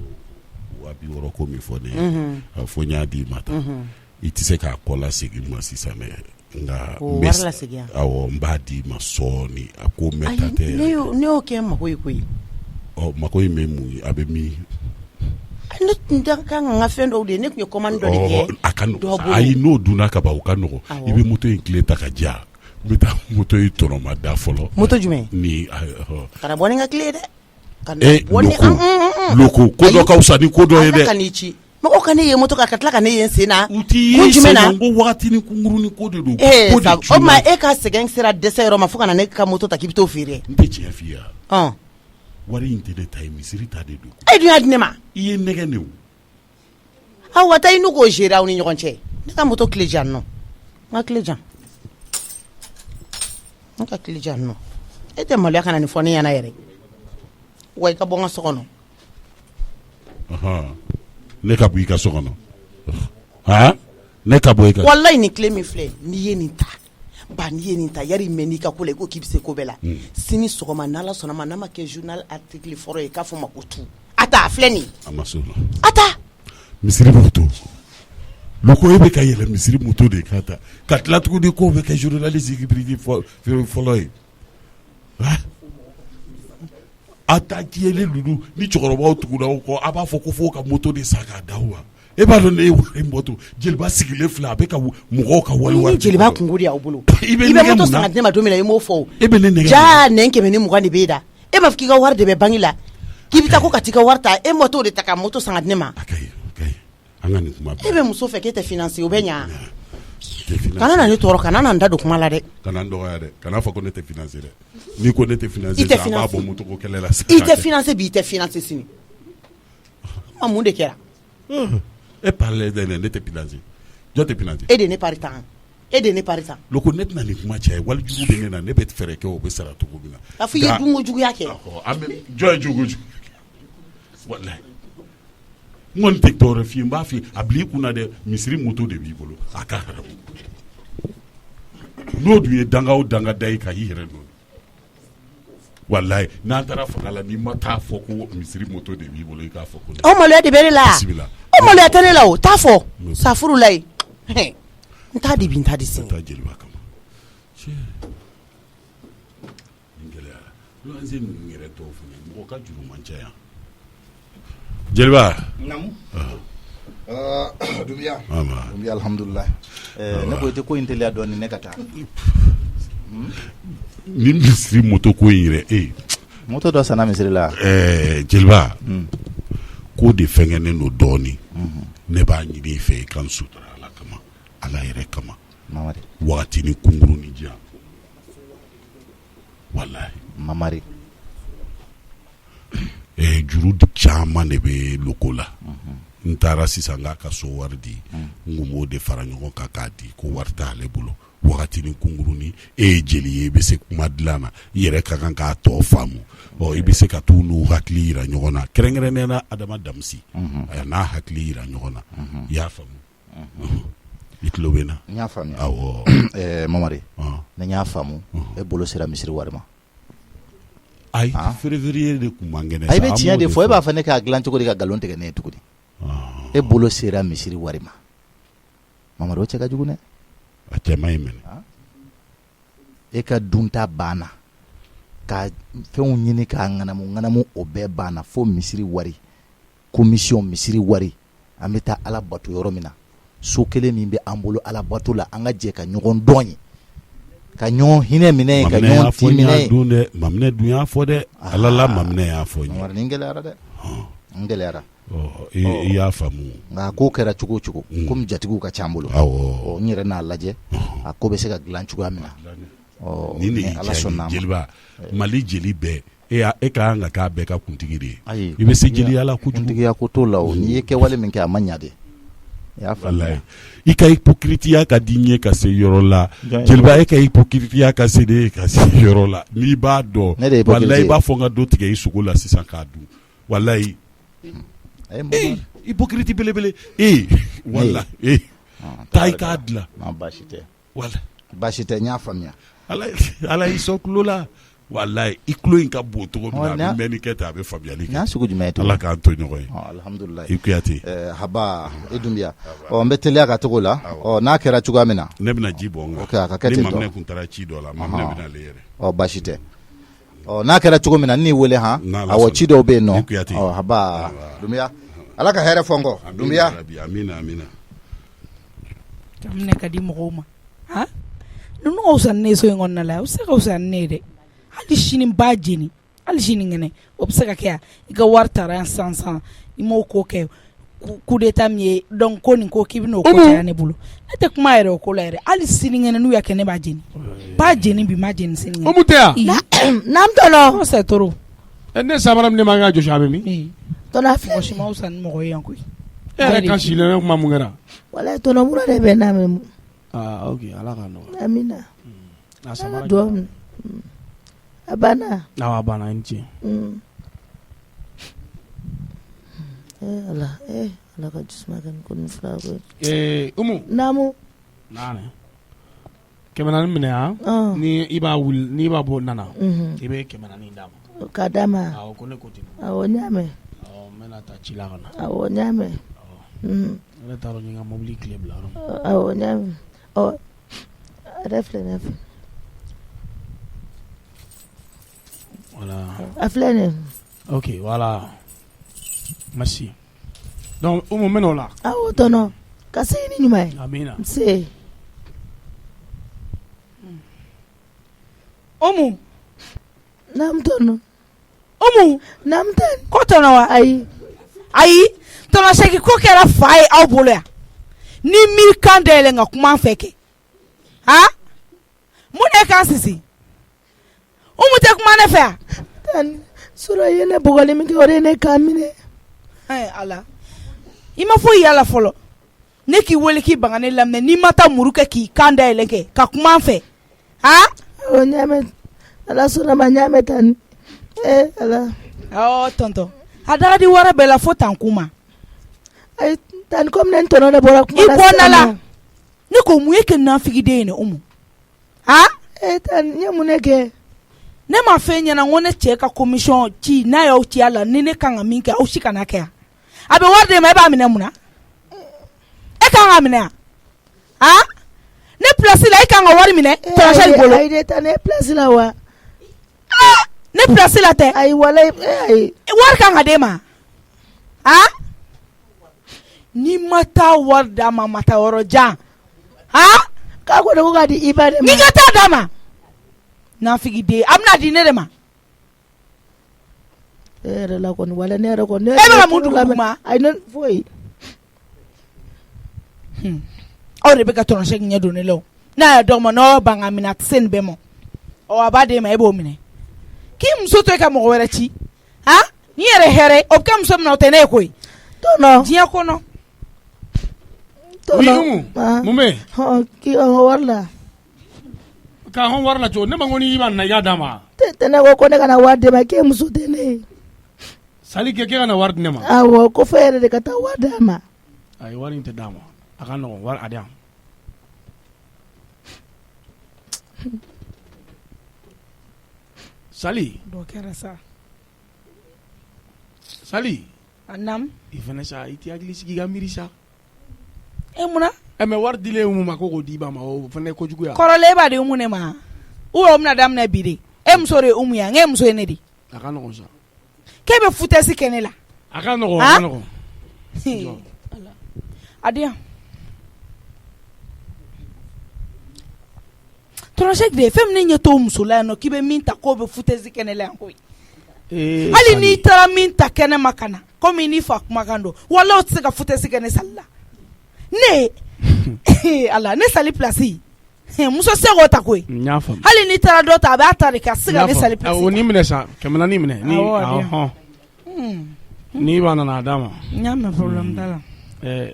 260 ko min fɔ ne ye. A fɔ n y'a d'i ma tan. I tɛ se k'a kɔ lasegin ma sisan dɛ. Nka wari lasegin yan. Awɔ n b'a d'i ma sɔɔni a ko mɛ ta tɛ. Ne y'o kɛ n mago ye koyi. Mako in bɛ mun ye a bɛ min. Ne tun kan ka n ka fɛn dɔw de ye ne tun ye commande dɔ de kɛ. A ka nɔgɔn ayi n'o dunna ka ban o ka nɔgɔn i bɛ moto in tile ta ka ja n bɛ taa moto in tɔnɔ ma da fɔlɔ. Moto jumɛn. ni kana bɔ ni n ka tile dɛ. loko ko dɔ ka fisa ni ko dɔ ye dɛ. ka n'i ci mɔgɔ ka ne ye moto kan ka tila ka ne ye n sen na. u t'i ye sen na n ko wagati ni kunkurunin ko de don. o tuma e ka sɛgɛn sera dɛsɛ yɔrɔ ma fo ka na ne ka moto ta k'i bɛ t'o feere. n tɛ tiɲɛ f'i ye. wari in tɛ ne ta ye misiri ta de don. e dun y'a di ne ma. I ye nɛgɛ ne o. awa taa i n'u k'o gérer aw ni ɲɔgɔn cɛ ne ka moto tile jan nɔ n ka tile jan n ka tile jan nɔ e tɛ maloya ka na nin fɔ ne ɲɛna yɛrɛ wa i ka bɔ n ka so kɔnɔ. ne ka bɔ i ka so kɔnɔ ne ka bɔ i ka. walayi nin tile min filɛ n'i ye nin ta n'i ye nin ta yari mɛ n'i ka ko la i ko k'i bɛ se ko bɛɛ la sini sɔgɔma n'Ala sɔnna ma n'a ma kɛ journal article fɔlɔ ye k'a fɔ ma ko tu a ta a filɛ nin ye. a ma s'o la. a ta. misiri moto loko e bɛ ka yɛlɛ misiri moto de ka ta ka tila tuguni k'o bɛ kɛ journaliste fɔlɔ ye a ta tiyɛlen ninnu ni cɛkɔrɔbaw tugula o kɔ a b'a fɔ ko fo ka moto de san k'a d'aw ma e b'a dɔn ne ye wari moto jeliba sigilen filɛ a bɛ ka mɔgɔw ka wari. ni jeliba kungo de y'aw bolo i bɛ moto san ka di ne ma don min na i m'o fɔ o. e bɛ ne nɛgɛ jaa nɛn 120 de b'e da e m'a fɔ k'i ka wari de bɛ banque la k'i bɛ taa ko ka t'i ka wari ta e ma t'o de ta ka moto san ka di ne ma. an ka nin kuma bɛɛ. e bɛ muso fɛ k'e tɛ financer o bɛ ɲa. kana na ne tɔɔrɔ kana na n da don kuma la dɛ. kana n dɔgɔya dɛ kana fɔ ko ne tɛ financer dɛ n'i ko ne tɛ financer sisan an b'a bɔ moto ko kɛlɛ la. i tɛ financer bi i tɛ financer sini. mun de kɛra. e parle de ne tɛ financer jɔn tɛ financer. e de ne pari tan e de ne pari tan. loko ne tɛna nin kuma caya wali jugu bɛ ne na ne bɛ fɛɛrɛ kɛ o bɛ sara cogo min na. a fɔ i ye dunko juguya kɛ. jɔn ye jugu walayi. n kɔni tɛ tɔɔrɔ f'i ye n b'a f'i ye a bila i kunna dɛ misiri moto de b'i bolo a ka haramu n'o dun ye danga o danga da i kan i yɛrɛ don walayi n'an taara fanga la n'i ma taa fɔ ko misiri moto de b'i bolo i k'a fɔ ko. o maloya de bɛ ne la o maloya tɛ ne la o t'a fɔ safuru la ye n t'a di bi n t'a di sini. n taa jeliba kama nin gɛlɛyara luwanze ninnu yɛrɛ tɔw fana mɔgɔ ka juru man ca yan. jeliba. Dubiya alhamdulillah ne ko ite ko in teliya dɔɔni ne ka taa. ni misiri moto ko in yɛrɛ moto dɔ sanna misiri la. jeliba ko de fɛngɛnen don dɔɔni ne b'a ɲini i fɛ i ka n sutura ala kama ala yɛrɛ kama wagati ni kunkuru ni diyan walayi. mamari. juru caman de bɛ loko la n taara sisan k'a ka so wari di n ko m'o de fara ɲɔgɔn kan k'a di ko wari t'ale bolo wagati ni kunkurunin e ye jeli ye i bɛ se kuma dilan na i yɛrɛ ka kan k'a tɔ faamu i bɛ se ka t'u n'u hakili yira ɲɔgɔn na kɛrɛnkɛrɛnnenya la Adama Damisi a n'a hakili yira ɲɔgɔn na i y'a faamu i tulo bɛ n na. n y'a faamuya awɔ. mamari ne y'a faamu e bolo sera misiri wari ma. Ayi février de kun man kɛnɛ sa. A bɛ tiɲɛ de fɔ e b'a fɔ ne k'a dilan cogo di ka galon tigɛ ne ye tuguni. E bolo sera misiri wari ma. Mamadu o cɛ ka jugu dɛ. A cɛ man ɲi mɛnɛ. E ka dunta banna ka fɛnw ɲini k'a ŋanamu o bɛɛ banna fo misiri wari commission misiri wari an bɛ taa ala bato yɔrɔ min na so kelen min bɛ an bolo ala bato la an ka jɛ ka ɲɔgɔn dɔn ye ka ɲɔgɔn hinɛ minɛ ka ɲɔgɔn ti minɛ ye. Maminɛ dun y'a fɔ dɛ ala la maminɛ y'a fɔ n nin gɛlɛyara dɛ n gɛlɛyara. I y'a faamu. Nka ko kɛra cogo o cogo komi jatigiw ka ca n bolo n yɛrɛ n'a lajɛ a ko bɛ se ka dilan cogoya min na. Ni ne jeliba Mali jeli bɛɛ e ka kan ka k'a bɛɛ ka kuntigi de ye. Ayi i bɛ se jeliya la kojugu. Kuntigiya ko t'o la o n'i ye kɛwale min kɛ a ma ɲa de. Wallahi i ka hypocrisia ka di ɲɛ ka se yɔrɔ la jeliba e ka hypocrisia ka se de ka se yɔrɔ la n'i b'a dɔn wallahi i b'a fɔ n ka dɔ tigɛ i sogo la sisan k'a dun wallahi hypocrite belebele wallahi taa i k'a dilan. Baasi tɛ wallahi baasi tɛ n y'a faamuya. ala y'i sɔn tulo la wallahi i tulo in ka bon cogo min na a bɛ mɛnni kɛ ten a bɛ faamuyali kɛ. N'a sugu jumɛn ye to ala k'an to ɲɔgɔn ye. Alhamdulilayi i Kuyate. Haba i Dunbiya n bɛ teliya ka togo la n'a kɛra cogoya min na. Ne bɛna ji bɔ n kan. A ka kɛ ten tɔ. Ni Maminɛ kun taara ci dɔ la Maminɛ bɛna ale yɛrɛ. Baasi tɛ n'a kɛra cogo min na n'i wele han awɔ ci dɔw bɛ yen nɔ haba Dunbiya ala ka hɛrɛ fɔ n kɔ Dunbiya. Amina. Maminɛ ka di mɔgɔw ma ninnu ka wusa ne so in kɔnɔna la o bɛ se ka wusa ne dɛ hali sini n b'a jeni hali sini ŋɛnɛ o bɛ se ka kɛ yan i ka wari taara yan sisan i m'o ko kɛ coup d'état min ye donc ko nin ko k'i bɛ n'o ko caya ne bolo ne tɛ kuma yɛrɛ o ko la yɛrɛ hali sini ŋɛnɛ n'u y'a kɛ ne b'a jeni b'a jeni bi ma jeni sini ŋɛnɛ. o mun tɛ yan. n'an tɔlɔ. o c'est trop. ne samara min ne ma kan ka jɔsi a bɛ min. tɔlɔ mɔgɔ si ma wusa ni mɔgɔ ye yan koyi. e yɛrɛ kan sigilen ne kuma mun kɛra. walayi tɔnɔ mura de bɛ n'a mɛ mun. ok ala k'a nɔgɔya. amina. a samara jɔ a banna. a banna i ni ce. ala ka jisuma kɛ ko nin fila ko. Umu. naamu. naani. 400 minɛ yan. ni i b'a wuli n'i b'a bɔ nana. i bɛ 400 d'a ma. k'a d'a ma. awɔ ko ne ko ten. awɔ n y'a mɛn. n bɛna taa ci la ka na. awɔ n y'a mɛn. ne t'a dɔn n ye n ka mobili tile bila yɔrɔ min. awɔ n y'a mɛn. a filɛ ne fɛ. voilà. a filɛ ne. ok voilà merci. donc Umu mɛn'o la. awɔ tɔnɔ ka se ni ɲuman ye. amina. se. Umu. naamu tɔnɔ. Umu. naamu tɛ. ko tɔnɔ wa. ayi tɔnɔ seki ko kɛra fa ye aw bolo yan ni miiri kan dayɛlɛ nka kuma an fɛ kɛ mun de kan sisi Umu tɛ kuma ne fɛ yan. tan sura ye ne bɔgɔli min kɛ o de ye ne kan minɛ. ala i ma foyi yala fɔlɔ ne k'i wele k'i baga ne laminɛ n'i ma taa muru kɛ k'i kan dayɛlɛ kɛ ka kuma an fɛ o ɲamɛ ala sɔnna ma ɲamɛ tan ala. tɔntɔn a daga di wara bɛɛ la fo tan kuma. ayi tan komi ne tɔnɔ de bɔra kuma la. i bɔ na la ne ko mun ye kɛ nafigiden ye ne Umu. tan n ye mun ne kɛ. ne ma fɛn ɲɛna ko ne cɛ ka commission ci n'a y'aw ci a la ni ne kan ka min kɛ aw si kana kɛ yan a bɛ wari de ma e b'a minɛ mun na e kan ka minɛ yan ne place la e kan ka wari minɛ tɔnɔsɛli bolo. ayi de tan ne place la wa. ne place la tɛ. ayi walayi ayi. wari kan ka d'e ma ni ma taa wari d'a ma ma taa yɔrɔ jan k'a ko de ko k'a di i ba de ma. n'i ka taa d'a ma nafigiden a bɛna di ne de ma. e yɛrɛ la kɔni wala ne yɛrɛ kɔni. e bɛ ka mun dugu ma. ayi ne foyi. aw de bɛ ka tɔnɔsɛki ɲɛ don ne la o n'a y'a dɔn ma n'aw ban ka minɛ a tɛ se nin bɛɛ ma a b'a d'e ma e b'o minɛ k'i muso to e ka mɔgɔ wɛrɛ ci n'i yɛrɛ hɛrɛ o bɛ kɛ muso min na o tɛ ne ye koyi. tɔnɔ. diɲɛ kɔnɔ. tɔnɔ. mun bɛ yen. k'i hɔn wari la. k'a hɔn wari la cogo ne ma ko n'i b'a na i k'a d'a ma. tɛ ne ko ne kana wari di ma k'e muso tɛ ne ye. sali kɛ k'e ka na wari di ne ma. awɔ ko fo yɛrɛ de ka taa wari d'a ma. ayi wari in tɛ d'a ma a ka nɔgɔn wari a di yan. Sali. Dɔ kɛra sa. Sali. Anam. I fana sa i t'i hakili sigi ka miiri sa. Munna? Mais wari dilen Umu ma ko k'o di ba ma o fana ye kojugu ya. Kɔrɔlen e b'a di Umu ne ma. Ou o bɛna daminɛ bi de. E muso de ye Umu ya, n e muso ye ne di. A ka nɔgɔn sa. K'e bɛ foutaise kɛ ne la. A ka nɔgɔn, a ka nɔgɔn. Adiya. Tɔrɔsɛk de fɛn min ɲɛ t'o muso la yan nɔ k'i bɛ min ta k'o bɛ foutaise kɛ ne la yan koyi. Hali n'i taara min ta kɛnɛ ma ka na komi n'i fa kumakan don walahi o tɛ se ka foutaise kɛ ne Sali la. Ne ala ne Sali place muso se k'o ta koyi. N y'a faamu. Hali n'i taara dɔ ta a b'a ta de ka se ka ne Sali place. O ni minɛ sa 100 ni minɛ ni ahɔn. N'i b'a nana a d'a ma. N y'a mɛn problème t'a la.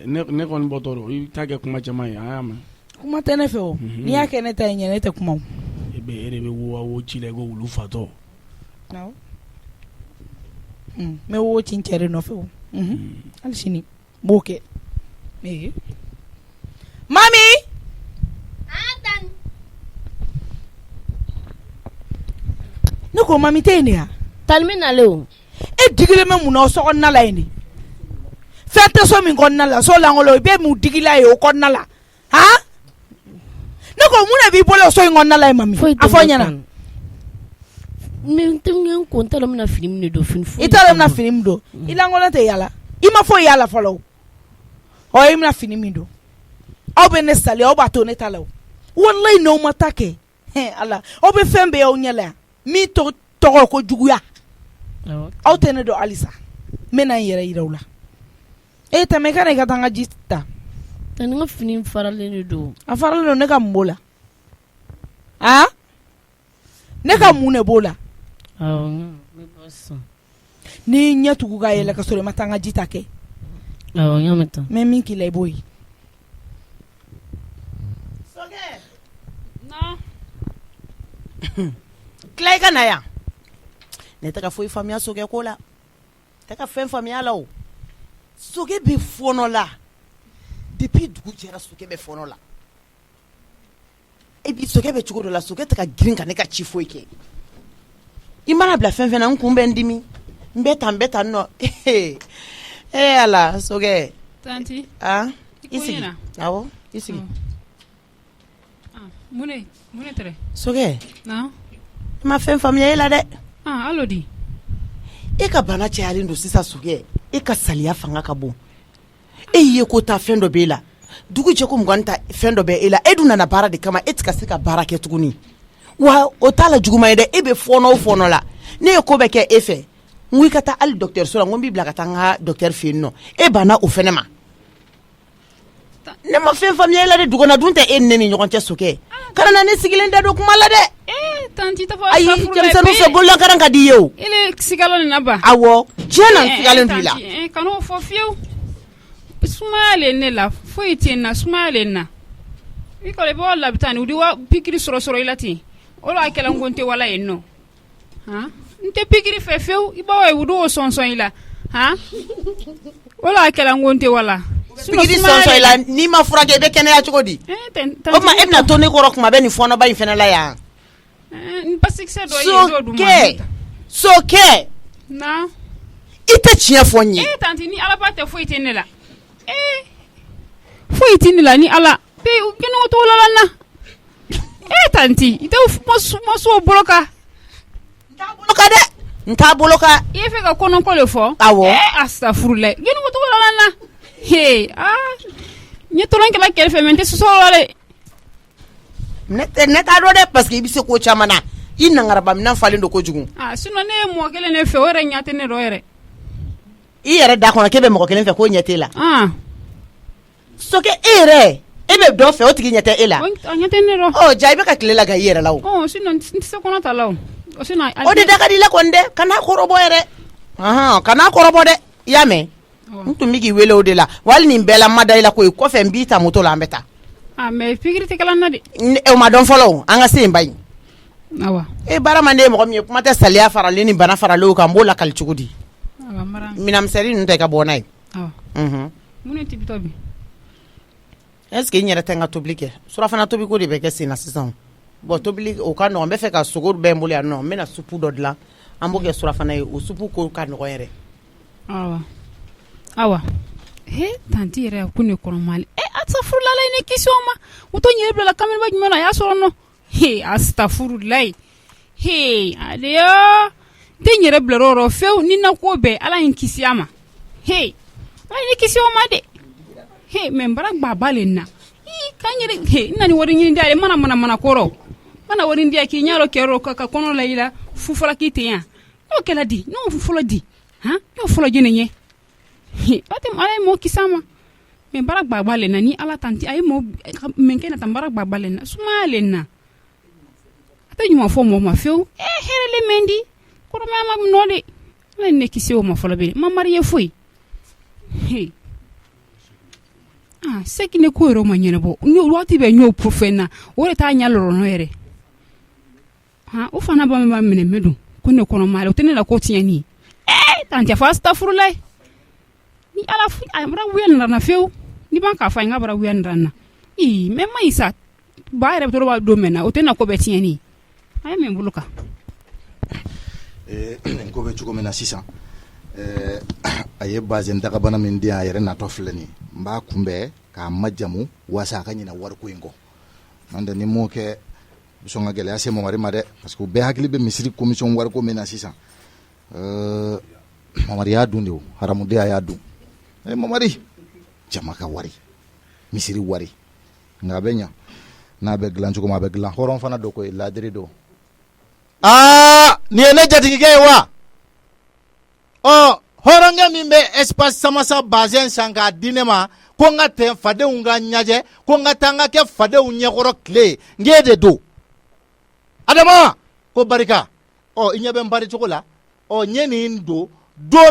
Ne kɔni bɔtɔ don i t'a kɛ kuma caman ye a y'a mɛn. Kuma tɛ ne fɛ o n'i y'a kɛ ne ta ye ɲɛ ne tɛ kuma o. E de bɛ wo ci la i ko wulu fatɔ. Awɔ. N bɛ wo ci n cɛ de nɔfɛ o. Hali sini n b'o kɛ. Mami. Ne ko mami tɛ yen de ya. Talimi nalen o. E digilen bɛ mun na o sokɔnɔna la yen de. Fɛn tɛ so min kɔnɔna la so langolo i bɛ mun digila ye o kɔnɔna la. Han? Ne ko mun de b'i bolo o so in kɔnɔna la yen mami? A fɔ n ɲɛna. N t'a dɔn n bɛna fini min don fini foyi. I t'a dɔn n bɛna fini min don? I lankolon tɛ yala. I ma foyi yala fɔlɔ o. Ɔ i bɛna fini min don. Aw bɛ ne sali aw b'a to ne ta la o. Walayi n'aw ma ta kɛ. Ala aw bɛ fɛn bɛɛ y'aw ɲɛ la yan. Min tɔgɔ ko juguya. Aw tɛ ne dɔn halisa. N bɛna n yɛrɛ yira aw la. E tɛmɛ i ka na i ka taa n ka ji ta. Ni ka fini faralen de don. A faralen don ne ka mun b'o la? Han? Ne ka mun de b'o la? Ni ɲɛ tugu ka yɛlɛ ka sɔrɔ i ma taa n ka ji ta kɛ. Awɔ n y'a mɛn tan. N bɛ min k'i la i b'o ye. Tila i ka na yan. Ne tɛ ka foyi faamuya Sokɛ ko la. Tɛ ka fɛn faamuya la o. Sokɛ bɛ fɔɔnɔ la. Depuis dugu jɛra Sokɛ bɛ fɔɔnɔ la. Et puis Sokɛ bɛ cogo dɔ la Sokɛ tɛ ka girin ka ne ka ci foyi kɛ. I mana bila fɛn fɛn na n kun bɛ n dimi. N bɛ tan nɔ. Ala Sokɛ. Tanti. I sigi. Awɔ i sigi. Mun tɛ? Sokɛ. Na. I ma fɛn faamuya e la dɛ. Allo di. E ka bana cayalen don sisan Sokɛ. E ka saliya fanga ka bon. E ye ko ta fɛn dɔ b'e la. Dugu jɛ ko mugan ta fɛn dɔ bɛ e la. E dun nana baara de kama e tɛ ka se ka baara kɛ tuguni. Wa o t'a la juguman ye dɛ. E bɛ fɔɔnɔ la. Ne ye ko bɛ kɛ e fɛ. N ko i ka taa hali docteur so la n ko n b'i bila ka taa n ka docteur fɛ yen nɔ. E banna o fɛnɛ ma. Ne ma fɛn faamuya e la dɛ. Dugukɔnɔ dun tɛ e ni ne ni ɲɔgɔn cɛ Sokɛ. Kana na ne sigilen da don kuma la dɛ. Tanti ta fɔ ayi denmisɛnninw fɛ bololakaran ka di i ye o. Ele sigalo nin na ba. Awɔ diɲɛ na sigalen don i la. Kan'o fɔ fiyewu. Sumaya le ne la foyi tɛ n na sumaya le n na. I kɔni i b'o labita ni u di wa pikiri sɔrɔ i la ten. O la a kɛla n ko n tɛ wala yen nɔ. N tɛ pikiri fɛ fiyewu i b'aw ye u d'o sɔnsɔn i la. O la a kɛla n ko n tɛ wala. Pikiri sɔnsɔn i la n'i ma furakɛ i bɛ kɛnɛya cogo di? O tuma e bɛna to ne kɔrɔ kuma bɛ nin fɔɔnɔba in fɛnɛ la yan. Sokɛ na i tɛ tiɲɛ fɔ n ye. Tanti ni ala tɛ foyi tɛ ne la. Foyi tɛ ne la ni ala. Pe kɛnɛ to la na. Tanti i tɛ maso bolo ka. N t'a bolo ka dɛ. N t'a bolo ka. I ye fɛ ka kɔnɔko le fɔ. Awɔ. Astafurulayi kɛnɛ to la na. Ɲɛ tɔrɔn kɛla kɛrɛfɛ mɛ n tɛ sɔsɔ la dɛ. Ne t'a dɔn dɛ parce que i bɛ se ko caman na i nangaraba minɛn falen don kojugu. Sinon ne ye mɔgɔ kelen de fɛ o yɛrɛ ɲɛ tɛ ne dɔ yɛrɛ. I yɛrɛ da kɔnɔ k'e bɛ mɔgɔ kelen fɛ k'o ɲɛ t'e la. Sokɛ e yɛrɛ e bɛ dɔ fɛ o tigi ɲɛ tɛ e la. A ɲɛ tɛ ne dɔ. Ja i bɛ ka tile la ka i yɛrɛ la o. Sinon n tɛ se kɔnɔ ta la o. O de da ka di i la kɔni dɛ kana kɔrɔbɔ yɛrɛ. Kana kɔrɔbɔ dɛ i y'a mɛn. N tun bɛ k'i wele o de la wali nin bɛɛ la n ma da i la koyi kɔfɛ n b'i ta moto la an bɛ taa. Mais pikiri tɛ kɛla n na de. O ma dɔn fɔlɔ o an ka se yen ba in. Awa. E baara man di mɔgɔ min ye kuma tɛ saliya faralen ni bana faralen o kan n b'o lakali cogo di. Minamisɛnnin ninnu tɛ ka bɔ n'a ye. Mun ne tibi tobi. Est-ce que i yɛrɛ tɛ n ka tobili kɛ surafana tobi ko de bɛ kɛ sen na sisan. bon tobili o ka nɔgɔn n bɛ fɛ ka sogo bɛɛ n bolo yan nɔ n bɛna supu dɔ dilan an b'o kɛ surafana ye o supu ko ka nɔgɔn yɛrɛ awa he tanti yɛrɛ ko ne kɔnɔmali a tɛ furulala ye ne kisi o ma o to ɲɛ bila kamalen jumɛn na a y'a sɔrɔ nɔ he astafurulayi he aleya n tɛ n yɛrɛ bila yɔrɔ fewu ni na ko bɛɛ ala ye n kisi a ma he ala ye ne kisi o ma de he mɛ n bara gbaba le na kan yɛrɛ he n na ni wari ɲini di ale mana kɔrɔ mana wari di k'i ɲɛ dɔ kɛrɛ ka kɔnɔ la i la fufala k'i ten yan n'o kɛla di n'o fɔlɔ di n'o fɔlɔ jɛnɛ ɲɛ ala ye mɔɔ kisi a ma mɛ bara gbagba le na ni ala tanti a ye mɛ kɛ na tan bara gbagba le na sumaya le na a tɛ ɲuman fɔ mɔɔ ma fewu hɛrɛ le mɛn di kɔrɔmaya ma nɔ de ala ye ne kisi o ma fɔlɔ bɛ ma mari ye foyi seki ne ko yɛrɛ ma ɲɛnabɔ waati bɛ ɲ'o fɛn na o de t'a ɲɛ lɔrɔnɔ yɛrɛ o fana ba minɛ mɛ dun ko ne kɔnɔma o tɛ ne la ko tiɲɛni tanti fɔ astafurula ni ala a bara wuya nana fewu ni ban k'a fɔ n ka bara wuya nana mɛ ma sa ba yɛrɛ bɛ don mɛn na o tɛ na ko bɛ tiɲɛni a ye mɛ bolo kan nin ko bɛ cogo min na sisan a ye bazɛn dagabana min di a yɛrɛ natɔ filɛ nin n b'a kunbɛn k'a majamu waasa a ka ɲina wariko in kɔ n'o tɛ ni m'o kɛ bɛ sɔn ka gɛlɛya se Mamari ma dɛ parce que u bɛɛ hakili bɛ misiri commission wariko min na sisan Mamari y'a dun de o haramuden y'a dun Mamari jama ka wari misiri wari nka a bɛ ɲa n'a bɛ dilan cogo min a bɛ dilan hɔrɔn fana do koyi ladiri do nin ye ne jatigikɛ ye wa hɔrɔnkɛ min bɛ espace samasa bazɛn san k'a di ne ma ko n ka tɛ fadenw ka ɲajɛ ko n ka taa n ka kɛ fadenw ɲɛkɔrɔ tile n k'e de do Adama ko barika i ɲɛ bɛ n bari cogo la n ye nin don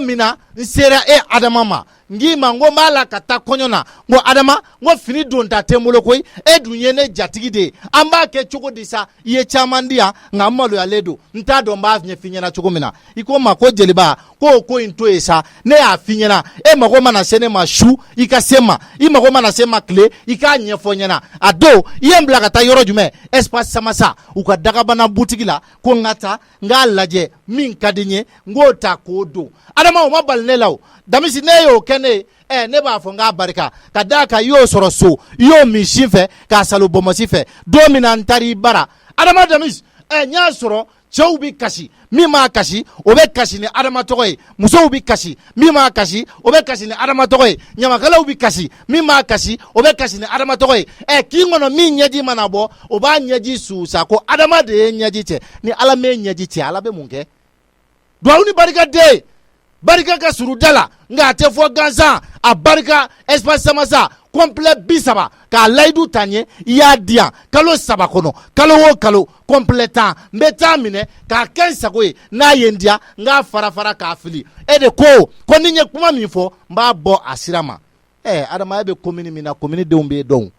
min na n sera Adama ma n k'i ma n ko n b'a la ka taa kɔɲɔ na n ko Adama n ko fini don ta tɛ n bolo koyi dun ye ne jatigi de ye an b'a kɛ cogo di sa i ye caman di yan nka n maloyalen don n t'a dɔn n b'a ɲɛf'i ɲɛna cogo min na i ko n ma ko jeliba ko o ko in to yen sa ne y'a f'i ɲɛna mago mana se ne ma su i ka se ma i mago mana se ma tile i k'a ɲɛfɔ ɲɛna a don i ye n bila ka taa yɔrɔ jumɛn espace samasa u ka dagabana butigi la ko n ka taa n k'a lajɛ min ka di n ye n k'o ta k'o don Adama o ma bali ne la o Damisi ne y'o kɛ ne ye ne b'a fɔ n k'a barika ka d'a kan i y'o sɔrɔ so i y'o min sin fɛ k'a salo bɔnmɔsi fɛ don min na n taara i bara Adama Damisi n y'a sɔrɔ cɛw bi kasi min m'a kasi o bɛ kasi ni Adama tɔgɔ ye musow bi kasi min m'a kasi o bɛ kasi ni Adama tɔgɔ ye ɲamakalaw bi kasi min m'a kasi o bɛ kasi ni Adama tɔgɔ ye k'i kɔnɔ min ɲɛji mana bɔ o b'a ɲɛji suusa ko Adama de ye ɲɛji cɛ ni Ala m'e ɲɛji cɛ Ala bɛ mun kɛ duwawu ni barika den barika ka suru da la nka a tɛ fɔ gansan a barika espace samasa complet 30 k'a layidu ta ɲɛ i y'a di yan kalo 3 kɔnɔ kalo o kalo complet 10 n bɛ taa minɛ k'a kɛ n sago ye n'a ye n diya n k'a fara k'a fili de ko ni n ye kuma min fɔ n b'a bɔ a sira ma Adama e bɛ commune min na commune denw b'e dɔn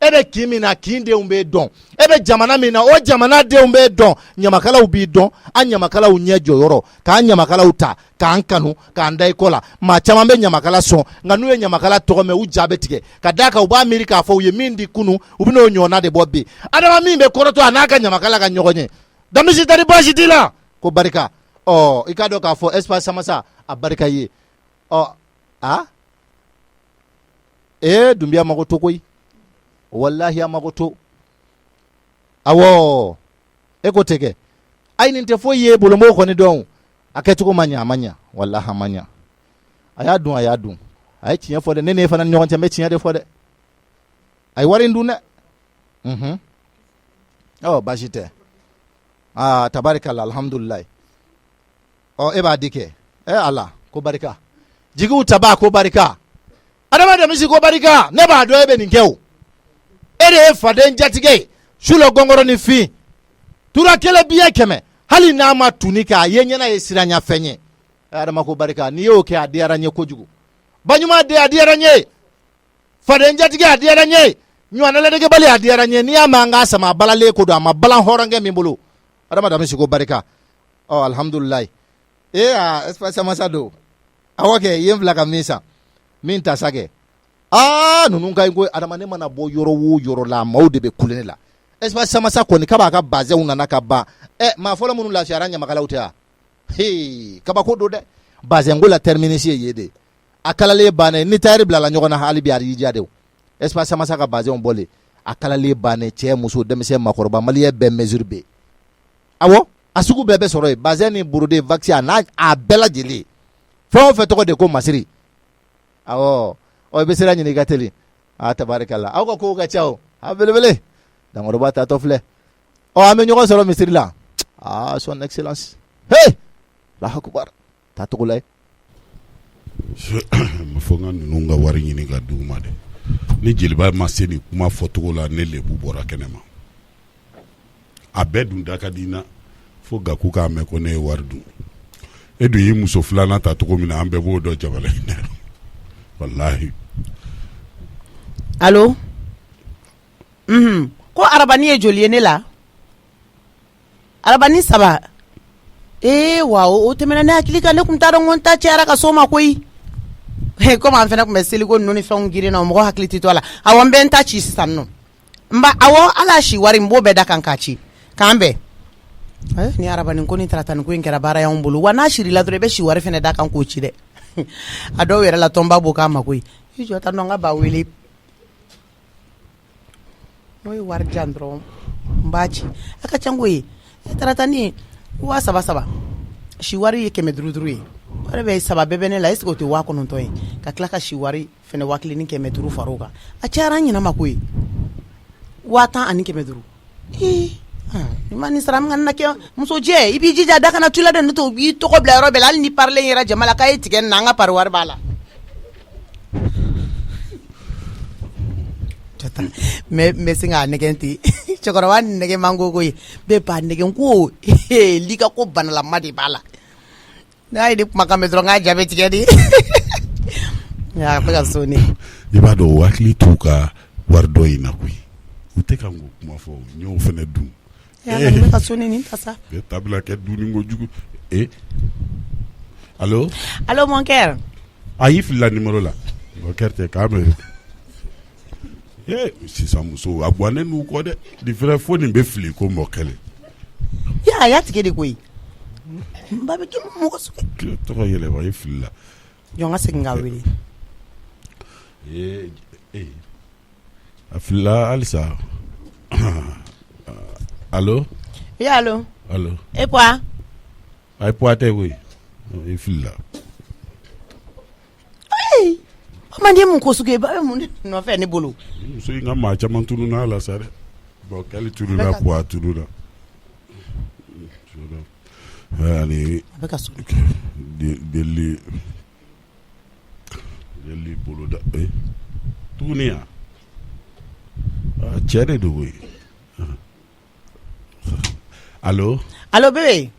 e bɛ kin min na kin denw b'e dɔn e bɛ jamana min na o jamana denw b'e dɔn ɲamakalaw b'i dɔn an ɲamakalaw ɲɛ jɔyɔrɔ k'an ɲamakalaw ta k'an kanu k'an da i kɔ la maa caman bɛ ɲamakala sɔn nka n'u ye ɲamakala tɔgɔ mɛn u ja bɛ tigɛ ka d'a kan u b'a miiri k'a fɔ u ye min di kunu u bɛ n'o ɲɔgɔnna de bɔ bi Adama min bɛ kɔrɔtɔ a n'a ka ɲamakala ka ɲɔgɔn ye Damisi tari baasi t'i la ko barika i k'a dɔn k'a fɔ espace samasa a barika ye Dunbiya mago to koyi wallahi a mago to awɔ e ko tɛ kɛ ayi nin tɛ foyi ye bolomɔ kɔni dɔn a kɛcogo ma ɲa a ma ɲa wallahi a ma ɲa a y'a dun a ye tiɲɛ fɔ dɛ ne n'e fana ni ɲɔgɔn cɛ n bɛ tiɲɛ de fɔ dɛ a ye wari in dun dɛ baasi tɛ tabarikala alhamdulilayi e b'a di kɛ Ala ko barika jigiw taba ko barika Adama Damisi ko barika ne b'a dɔn e bɛ nin kɛ o e de ye faden jatigɛ ye sulo gɔngɔrɔ ni fin tura kelen biɲɛ 100 hali n'a ma tuni kɛ a ye ɲɛna ye siranya fɛn ye Adama ko barika n'i y'o kɛ a diyara n ye kojugu baɲuman de a diyara n ye faden jatigɛ a diyara n ye ɲɔgɔnna ladɛgebali a diyara n ye n'i y'a mɛn an k'a sama a balalen ko don a ma balan hɔrɔnkɛ min bolo Adama Damisi ko barika alhamdulilayi espace samasa don awɔ kɛ i ye n fila ka min san min ta sa kɛ ninnu ka ɲi ko Adama ne mana bɔ yɔrɔ o yɔrɔ la maaw de bɛ kule ne la espace samasa kɔni kaba ka bazɛnw nana ka ban maa fɔlɔ minnu lafiyara ɲamakalaw tɛ wa kabako don dɛ bazɛnko la terminus ye yen de a kalalen bannen ni tailleur bilala ɲɔgɔn na hali bi a y'i diya de espace samasa ka bazɛnw bɔlen a kalalen bannen cɛ muso denmisɛn makɔrɔba maliyɛn bɛɛ mesure bɛ awɔ a sugu bɛɛ bɛ sɔrɔ yen bazɛn ni brodé vaccin a bɛɛ lajɛlen fɛn o fɛn tɔgɔ de ko masiri awɔ i bɛ sira ɲini i ka teli tabarikala aw ka kow ka ca o a belebele Dankɔrɔba tatɔ filɛ an bɛ ɲɔgɔn sɔrɔ misiri la son excellence Allahu akbar taa cogo la ye ma fɔ n ka ninnu ka wari ɲini ka d'u ma dɛ ni jeliba ma se nin kuma fɔcogo la ne lebu bɔra kɛnɛ ma a bɛɛ dun da ka di n na fo Gaku k'a mɛn ko ne ye wari dun e dun y'i muso filanan ta cogo min na an bɛɛ b'o dɔn jabala in na wallahi allo ko arabani ye joli ye ne la arabani 3 wa o tɛmɛna ne hakili kan ne kun t'a dɔn ko n ta cɛyara ka so ma koyi komi an fɛnɛ kun bɛ seliko ninnu ni fɛnw girin na mɔgɔ hakili tɛ to a la awɔ n bɛ n ta ci sisan nɔ awɔ ala si wari n b'o bɛɛ da kan k'a ci k'an bɛn ni arabani ko ni taratani ko in kɛra baara y'anw bolo wa n'a sirila dɔrɔn i bɛ si wari fɛnɛ da kan k'o ci dɛ a dɔw yɛrɛ la tɔnba b'o k'a ma koyi i jɔ ta nɔ n ka ba wele n'o ye wari jan dɔrɔn n b'a ci a ka ca koyi taratani 3,000 si wari ye 500 ye o de bɛ 3 bɛɛ bɛ ne la est-ce que o tɛ 9,000 ye ka tila ka si wari fɛnɛ 1,000 ni 500 far'o kan a cayara an ɲinɛ ma koyi 10,000 ani 500 ni ma nin sara min ka na kɛ muso jɛ i b'i jija da kana tu la dɛ n'o tɛ u b'i tɔgɔ bila yɔrɔ bɛɛ la hali ni parelen yɛrɛ jama la k'a ye tigɛ nin na an ka pari wari b'a la n bɛ sin k'a nɛgɛn ten cɛkɔrɔba nɛgɛ man ko koyi bɛɛ b'a nɛgɛn ko lika ko banalama de b'a la n'a ye ni kumakan mɛn dɔrɔn k'a jaabi tigɛ de a bɛ ka so ne i b'a dɔn o hakili t'u ka wari dɔ in na koyi u tɛ ka n ko kuma fɔ n y'o fɛnɛ dun ne bɛ ka so ne nin ta sa bɛɛ ta bɛna kɛ dunni kojugu allo mon cœur a y'i filila numéro la mon cœur tɛ k'a mɛn sisan muso a guwanen n'u kɔ dɛ nin fɛnɛ fo nin bɛ fili ko mɔ kɛlɛ a y'a tigɛ de koyi ba bɛ kɛ mɔgɔ sugu tɔgɔ yɛlɛma i filila jɔn ka segin k'a wele a filila halisa allo allo e poids a poids tɛ koyi i filila man di mun ko sugu ye ba bɛ mun de nɔfɛ ne bolo muso in ka maa caman tununa a la sa dɛ bon k'ale tununa poids tununa ani a bɛ ka so deli bolo da tuguni yan cɛ de don koyi allo bébé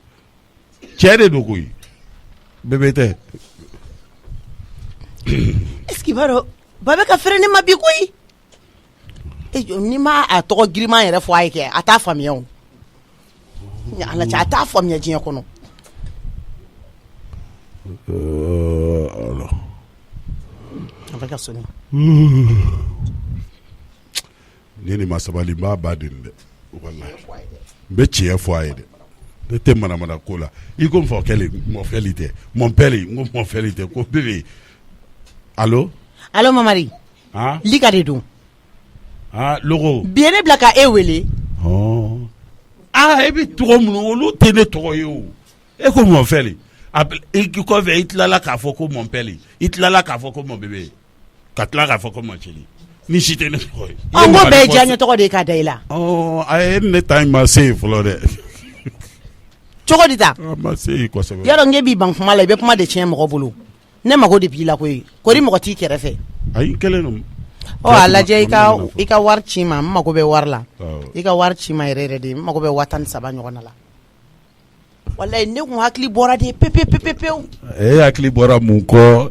cɛ de don koyi bébé tɛ est-ce que b'a dɔn ba bɛ ka fɛrɛ ne ma bi koyi ni ma a tɔgɔ giriman yɛrɛ fɔ a ye kɛ a t'a faamuya o ala cɛ a t'a faamuya diɲɛ kɔnɔ a bɛ ka so ne ni nin ma sabali n b'a ba de dɛ wallahi n bɛ tiɲɛ fɔ a ye dɛ ne tɛ manamana ko la i ko mɔfɛli tɛ mɔnpɛli n ko mɔfɛli tɛ ko bebe allo mamari lika de don logo bi ye ne bila ka e wele e bɛ tɔgɔ minnu olu tɛ ne tɔgɔ ye o e ko mɔnfɛli i kɔfɛ i tilala k'a fɔ ko mɔnpɛli i tilala k'a fɔ ko mɔbebe ka tila k'a fɔ ko mɔcɛli ni si tɛ ne tɔgɔ ye n ko bɛɛ ye diya ɲɛ tɔgɔ de ye k'a da i la a ye ne ta ma se yen fɔlɔ dɛ cogo di ta ma se yen kosɛbɛ yɔrɔ n k'e b'i ban kuma la i bɛ kuma de tiɲɛ mɔgɔ bolo ne mago de b'i la koyi kori mɔgɔ t'i kɛrɛfɛ ayi kɛlen don a lajɛ i ka wari ci ma n mago bɛ wari la i ka wari ci ma yɛrɛ yɛrɛ de n mago bɛ 13,000 ɲɔgɔn na la wallahi ne kun hakili bɔra de pewu hakili bɔra mun kɔ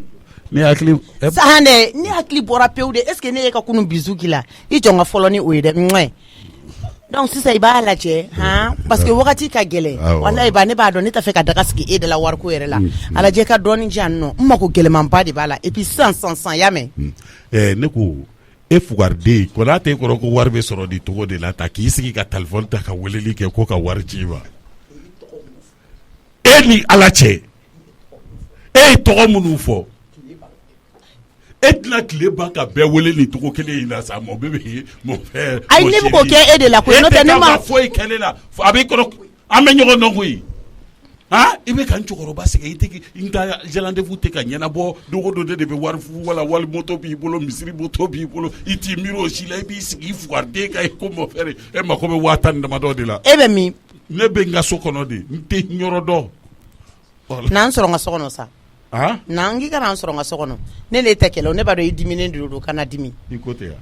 ne hakili sahan dɛ ne hakili bɔra pewu de est-ce que ne ye ka kunun bisu k'i la i jɔn ka fɔlɔ ni o ye dɛ donc sisan i b'a lajɛ parce que wagati ka gɛlɛn wallahi ne b'a dɔn ne t'a fɛ ka daga sigi e de la wariko yɛrɛ la a lajɛ ka dɔɔnin di yan nɔ n mago gɛlɛmanba de b'a la et puis sisan y'a mɛn ne ko e fugarden ko n'a tɛ kɔrɔ ko wari bɛ sɔrɔ di togo de la ta k'i sigi ka téléphone ta ka weleli kɛ ko ka wari ci ma e ni ala cɛ e ye tɔgɔ minnu fɔ e tɛna tile ban ka bɛɛ wele ni togo kelen in na sa mɔ bɛ bɛ mon frère ayi ne bɛ k'o kɛ e de la koyi n'o tɛ ne ma foyi kɛ ne la a b'i kɔrɔ an bɛ ɲɔgɔn dɔn koyi han i bɛ ka n cɛkɔrɔba sɛgɛn i tɛ n ka rendez-vous tɛ ka ɲɛnabɔ dogo do de bɛ wari fu wala wali moto b'i bolo misiri moto b'i bolo i t'i miiri o si la i b'i sigi i fugariden kan i ko mon frère e mako bɛ 10,000 damadɔ de la e bɛ min ne bɛ n ka so kɔnɔ de n tɛ yɔrɔ dɔn n'an sɔrɔ n ka so kɔnɔ sa n'an k'i ka n'an sɔrɔ n ka so kɔnɔ ne de tɛ kɛlɛ ne b'a dɔn i diminen de don kana dimi i ko ten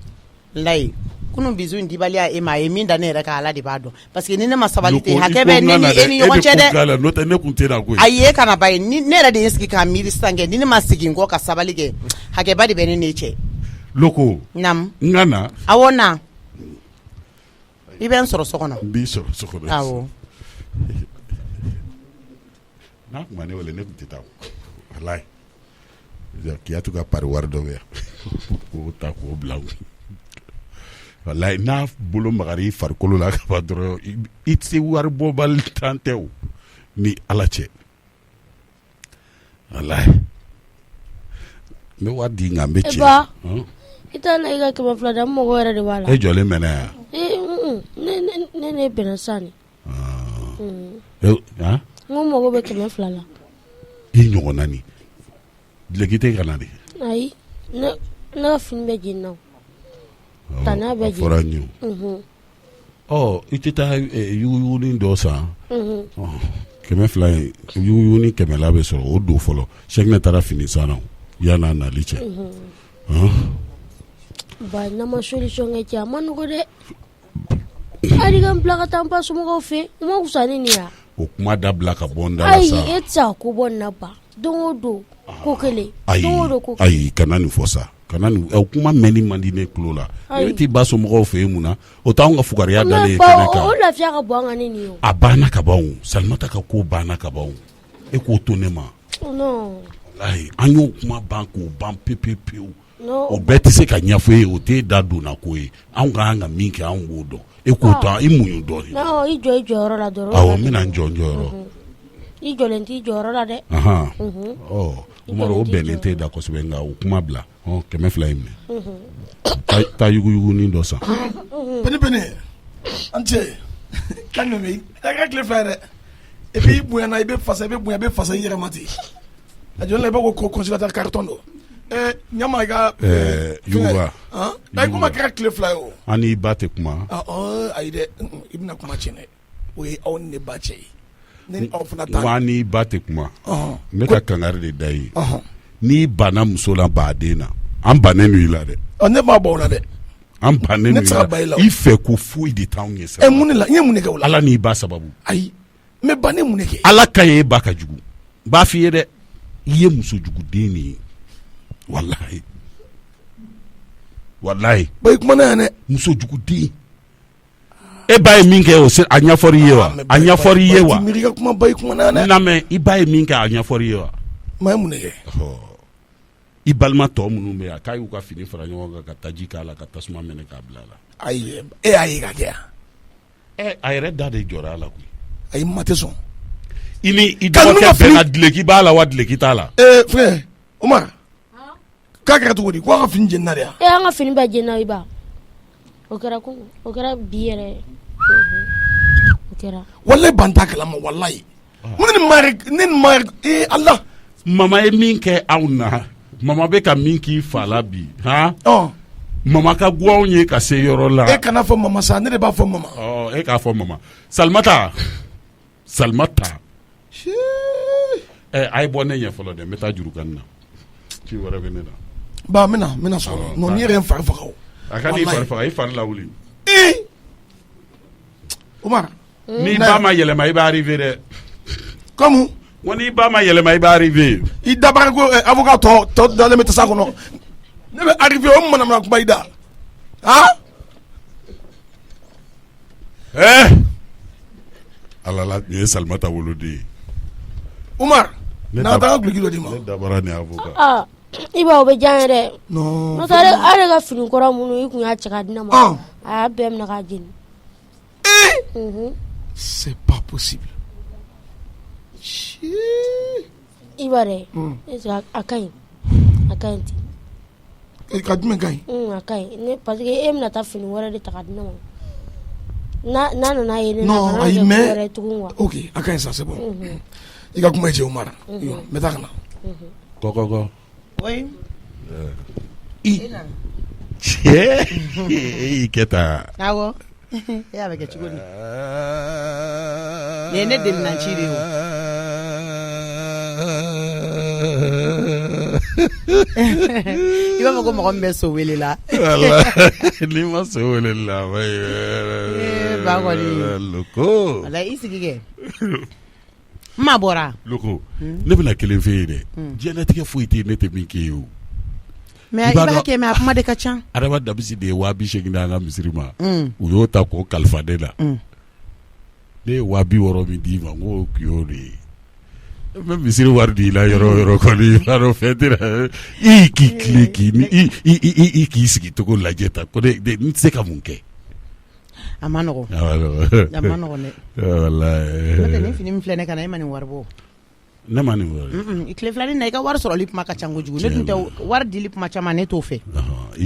layi kunun bisu in dibaliya e ma a ye min da ne yɛrɛ kan ala de b'a dɔn parce que ni ne ma sabali ten hakɛ bɛ ne ni e ni ɲɔgɔn cɛ dɛ n'o tɛ ne kun tɛ na koyi ayi e kana ba ye ne yɛrɛ de ye sigi k'a miiri sisan kɛ ni ne ma segin kɔ ka sabali kɛ hakɛba de bɛ ne n'e cɛ loko naamu n ka na awɔ na i bɛ n sɔrɔ so kɔnɔ n b'i sɔrɔ so kɔnɔ awɔ n'a tun ma ne wele ne tun tɛ taa walayi k'i to ka pari wari dɔ bɛ yan k'o ta k'o bila walayi n'a bolo magari i farikolo la ka ban dɔrɔn i tɛ se wari bɔbali tan tɛ o ni ala cɛ walayi n bɛ wari di nka n bɛ tiɲɛ i t'a na i ka 200 da mɔgɔ yɛrɛ de b'a la e jɔlen bɛ ne yan ne bɛnna sa ni n ko mɔgɔ bɛ 200 la i ɲɔgɔnna ni dileki tɛ ka na de ayi ne ka fini bɛ jeni na tana bɛ jeni fɔra n ye i tɛ taa yuguyuguni dɔ san 200 in yuguyuguni 100 bɛ sɔrɔ o don fɔlɔ sɛkinɛ taara fini san na yan'a nali cɛ ba n'a ma solution kɛ cɛ a ma nɔgɔ dɛ hali ka n bila ka taa n ba somɔgɔw fɛ n ma wusa ni nin ya o kuma dabila ka bɔ n da la sa ayi e tɛ se ka ko bɔ nin na ba don o don ko kelen don o don ko kelen ayi kana nin fɔ sa kana nin o kuma mɛnni man di ne tulo la e t'i ba somɔgɔw fɛ yen mun na o t'anw ka fugariya dalen ye kɛnɛ kan o lafiya ka bon an kan ni nin ye a banna ka ban o Salimata ka ko banna ka ban o e k'o to ne ma non ayi an y'o kuma ban k'o ban pewu o bɛɛ tɛ se ka ɲɛfɔ e ye o t'e da donna ko ye anw ka kan ka min kɛ anw b'o dɔn e k'o to i muɲu dɔɔnin non i jɔ i jɔyɔrɔ la dɔrɔn awɔ n bɛna n jɔ n jɔyɔrɔ i jɔlen t'i jɔyɔrɔ la dɛ Umaru o bɛnnen tɛ da kosɛbɛ nka o kuma bila 200 in minɛ taa yuguyuguni dɔ san pene an cɛ ka ɲɔmi a ka tile fila dɛ et puis i bonyana i bɛ fasa i bɛ fasa i yɛrɛ ma ten a jɔn la i b'a ko conservateur carton don ɲama i ka yuguba a ye kuma kɛra tile fila ye o an n'i ba tɛ kuma ayi dɛ i bɛna kuma tiɲɛ dɛ o ye aw ni ne ba cɛ ye ne aw fana ta wa n'i ba tɛ kuma ne ka kangari de da ye n'i banna muso la baden na an bannen n'u la dɛ ne m'a bɔ o la dɛ an bannen n'u la i fɛ ko foyi de t'anw ye sa mun la n ye mun de kɛ o la ala n'i ba sababu ayi n bɛ ba ne mun de kɛ ala ka ye e ba ka jugu n b'a f'i ye dɛ i ye musojuguden de ye walahi ba i kumana yan dɛ musojuguden e ba ye min kɛ o a ɲɛfɔra i ye wa a ɲɛfɔra i ye wa miiri ka kuma ba i kumana yan dɛ lamɛn i ba ye min kɛ a ɲɛfɔra i ye wa ma ye mun de kɛ i balima tɔ minnu bɛ yan k'a y'u ka fini fara ɲɔgɔn kan ka taji k'a la ka tasuma minɛ k'a bila a la ayi e y'a ye ka kɛ yan a yɛrɛ da de jɔra a la koyi ayi ma tɛ sɔn i ni i dɔgɔkɛ bɛɛ ka dileki b'a la wa dileki t'a la frère Umar k'a kɛra cogo di ko an ka fini jenina de yan an ka fini bɛɛ jenina i ba o kɛra bi yɛrɛ o kɛra wallahi ban t'a kalama wallahi ne ni ma Allah mama ye min kɛ anw na mama bɛ ka min k'i fa la bi mama ka go anw ye ka se yɔrɔ la e kana fɔ mama sa ne de b'a fɔ mama e k'a fɔ mama Salimata a ye bɔ ne ɲɛ fɔlɔ dɛ n bɛ taa Jurukani na ci wɛrɛ bɛ ne na ba n bɛna sɔrɔ non ni yɛrɛ n fari faga o a ka n'i fari faga i fari lawuli Umar n'i ba ma yɛlɛma i b'a arrivé dɛ comme ko n'i ba ma yɛlɛma i b'a arrivé i dabara ko avocat tɔ dalen bɛ tasa kɔnɔ ne bɛ arrivé o manamana kuma i da alala nin ye Salimata woloden ye Umar n'a taa n ka guloki dɔ d'i ma ne dabara ni avocat Iba o bɛ diya n ye dɛ. Non. N'o tɛ ale ka fini kɔrɔ minnu i kun y'a cɛ ka di ne ma. A y'a bɛɛ minɛ k'a jeni. C'est pas possible. Iba dɛ. Est-ce que a ka ɲi? A ka ɲi ten. Ka jumɛn ka ɲi? A ka ɲi. Ne parce que e bɛna taa fini wɛrɛ de ta ka di ne ma. N'a nana ye ne na Non, kana ayi kɛ mais ko wɛrɛ tugun quoi. OK, a ka ɲi ça c'est bon. I ka kuma cɛ o mara. N bɛ taa ka na. Kɔkɔkɔ. Oui. Cɛ i kɛ taa. Awɔ. E y'a bɛ kɛ cogo di? Nin ye ne delinan ci de ye o. I b'a fɔ ko mɔgɔ min bɛ so wele la. N'i ma so wele la ba kɔni. Loko. Wala i sigi kɛ. N ma bɔra. Loko ne bɛna kelen f'e ye dɛ. Diɲɛlatigɛ foyi tɛ ne tɛ min k'e ye o. Mais i b'a kɛ mais a kuma de ka ca. Adama Dabisi de ye 280 an ka misiri ma. U y'o ta k'o kalifa ne la. Ne ye 60 min d'i ma n k'o kun y'o de ye. N bɛ misiri wari di la yɔrɔ o yɔrɔ kɔni i b'a dɔn fɛn tɛ na. I k'i tilen k'i sigi togo lajɛ ta ko n tɛ se ka mun kɛ. A ma nɔgɔn. A ma nɔgɔn dɛ. Walayi. N'o tɛ ni fini min filɛ ne kana e ma nin wari bɔ. Ne ma nin wari. I tile filanin na i ka wari sɔrɔli kuma ka ca kojugu. Ne tun tɛ wari dili kuma caman ne t'o fɛ.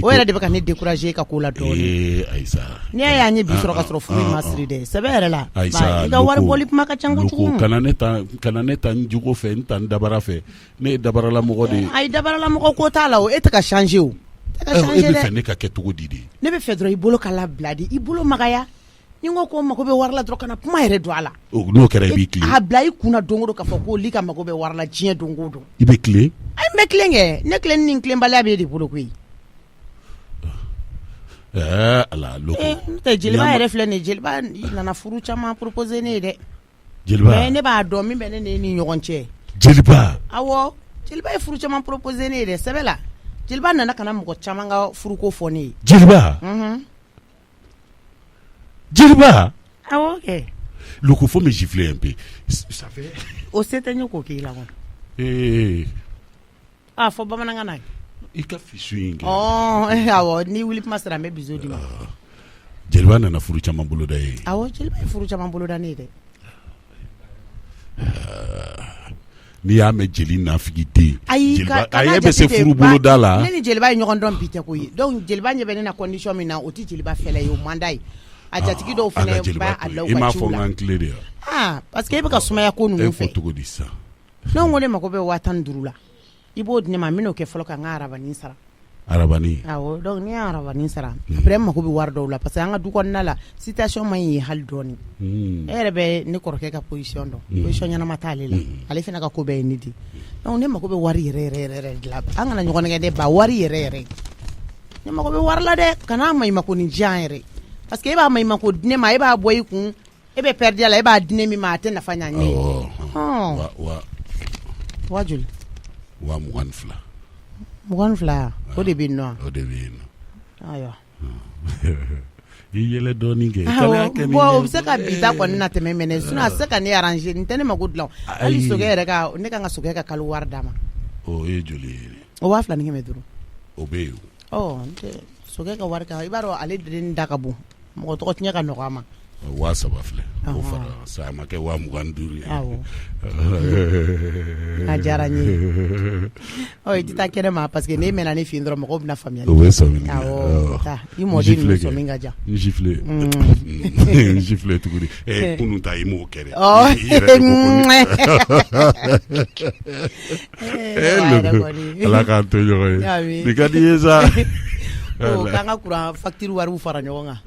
O yɛrɛ de bɛ ka ne décourager ka ko la dɔɔnin. Ayisa. N'i y'a ye an ye bi sɔrɔ ka sɔrɔ furu in ma siri dɛ sɛbɛ yɛrɛ la. Ayisa i ka wari bɔli kuma ka ca kojugu. Loko kana ne ta n jogo fɛ n ta n dabara fɛ ne ye dabarala mɔgɔ de ye. Ayi dabarala mɔgɔ ko t'a la o e tɛ ka changer o. E bɛ fɛ ne ka kɛ cogo di de. Ne bɛ fɛ dɔrɔn i bolo ka labila de i bolo magaya. Ni n ko mago bɛ wari la dɔrɔn kana kuma yɛrɛ don a la. N'o kɛra i b'i tilen. A bila i kunna don o don k'a fɔ ko li ka mago bɛ wari la diɲɛ don o don. I bɛ tilen. Ayi n bɛ tilen kɛ ne tilen ni tilenbaliya b'e de bolo koyi. Ala Loko. N tɛ jeliba yɛrɛ filɛ nin ye jeliba nana furu caman proposer ne ye dɛ. Jeliba. Mais ne b'a dɔn min bɛ ne ni ɲɔgɔn cɛ. Jeliba. Awɔ jeliba ye furu caman proposer ne ye dɛ sɛbɛ la. Jeliba nana kana mɔgɔ caman ka furuko fɔ ne ye. Jeliba. Jeliba. Awɔ kɛ. Loko faut me gifler un peu. Ça fait. O se tɛ n ye k'o k'i la kɔni. Fɔ bamanankan na. I ka fisu in kɛ. Awɔ ni wuli kuma sera n bɛ biso di ma. Jeliba nana furu caman boloda ye. Awɔ jeliba ye furu caman boloda ne ye dɛ. N'i y'a mɛn jeli nafigi den. Ayi e bɛ se furu boloda la. Ne ni jeliba ye ɲɔgɔn dɔn bi tɛ ko ye. Donc jeliba ɲɛ bɛ ne na condition min na o tɛ jeliba fɛlɛ ye o man d'a ye. A jatigi dɔw fana b'a a la u ka ciw la. I m'a fɔ n ka n tile de yan. Parce que e bɛ ka sumaya ko ninnu fɛ. E ko cogo di sisan. Ne ko ne mago bɛ 15,000 la. I b'o di ne ma n bɛn'o kɛ fɔlɔ ka n ka arabanin sara. Arabanin. Awɔ donc n'i y'a arabanin sara. Après n mago bɛ wari dɔw la parce que an ka du kɔnɔna la situation ma ɲi hali dɔɔni. E yɛrɛ bɛ ne kɔrɔkɛ ka position dɔn. Position ɲɛnama t'ale la. Ale fana ka ko bɛɛ ye ne di. Donc ne mago bɛ wari yɛrɛ de la. An kana ɲɔgɔn nɛgɛ dɛ ba wari yɛrɛ. Ne mago bɛ wari la dɛ kana maɲumako ni diyan yɛrɛ. Parce que e b'a maɲumako di ne ma e b'a bɔ i kun e bɛ perdre la e b'a di ne min ma a tɛ nafa ɲa n ye. Wa joli? 22. 22 o de bɛ yen nɔ. O de bɛ yen nɔ. Ayiwa. I yɛlɛ dɔɔnin kɛ. Bon o bɛ se ka bi ta kɔni na tɛmɛ mɛ sinon a tɛ se ka ne arranger n tɛ ne mako dilan hali sokɛ yɛrɛ ka ne kan ka sokɛ ka kalo wari d'a ma. O ye joli ye? O 2,500. O bɛ yen. N tɛ sokɛ ka wari kan i b'a dɔn ale den da ka bon mɔgɔ tɔgɔ tiɲɛ ka nɔgɔ a ma. 3,000 filɛ. O fara sa ma kɛ 25,000 ye. Awɔ. A diyara n ye. I tɛ taa kɛnɛ ma parce que n'e mɛnna ne fɛ yen dɔrɔn mɔgɔw bɛna faamuyali. O bɛ sɔmi. Awɔ taa i mɔden ninnu sɔmi ka jan. N gifle. N gifle tuguni. Kunun ta i m'o kɛ dɛ. Ala k'an to ɲɔgɔn ye. Nin ka di ye sa. K'an ka courant facture wariw fara ɲɔgɔn kan.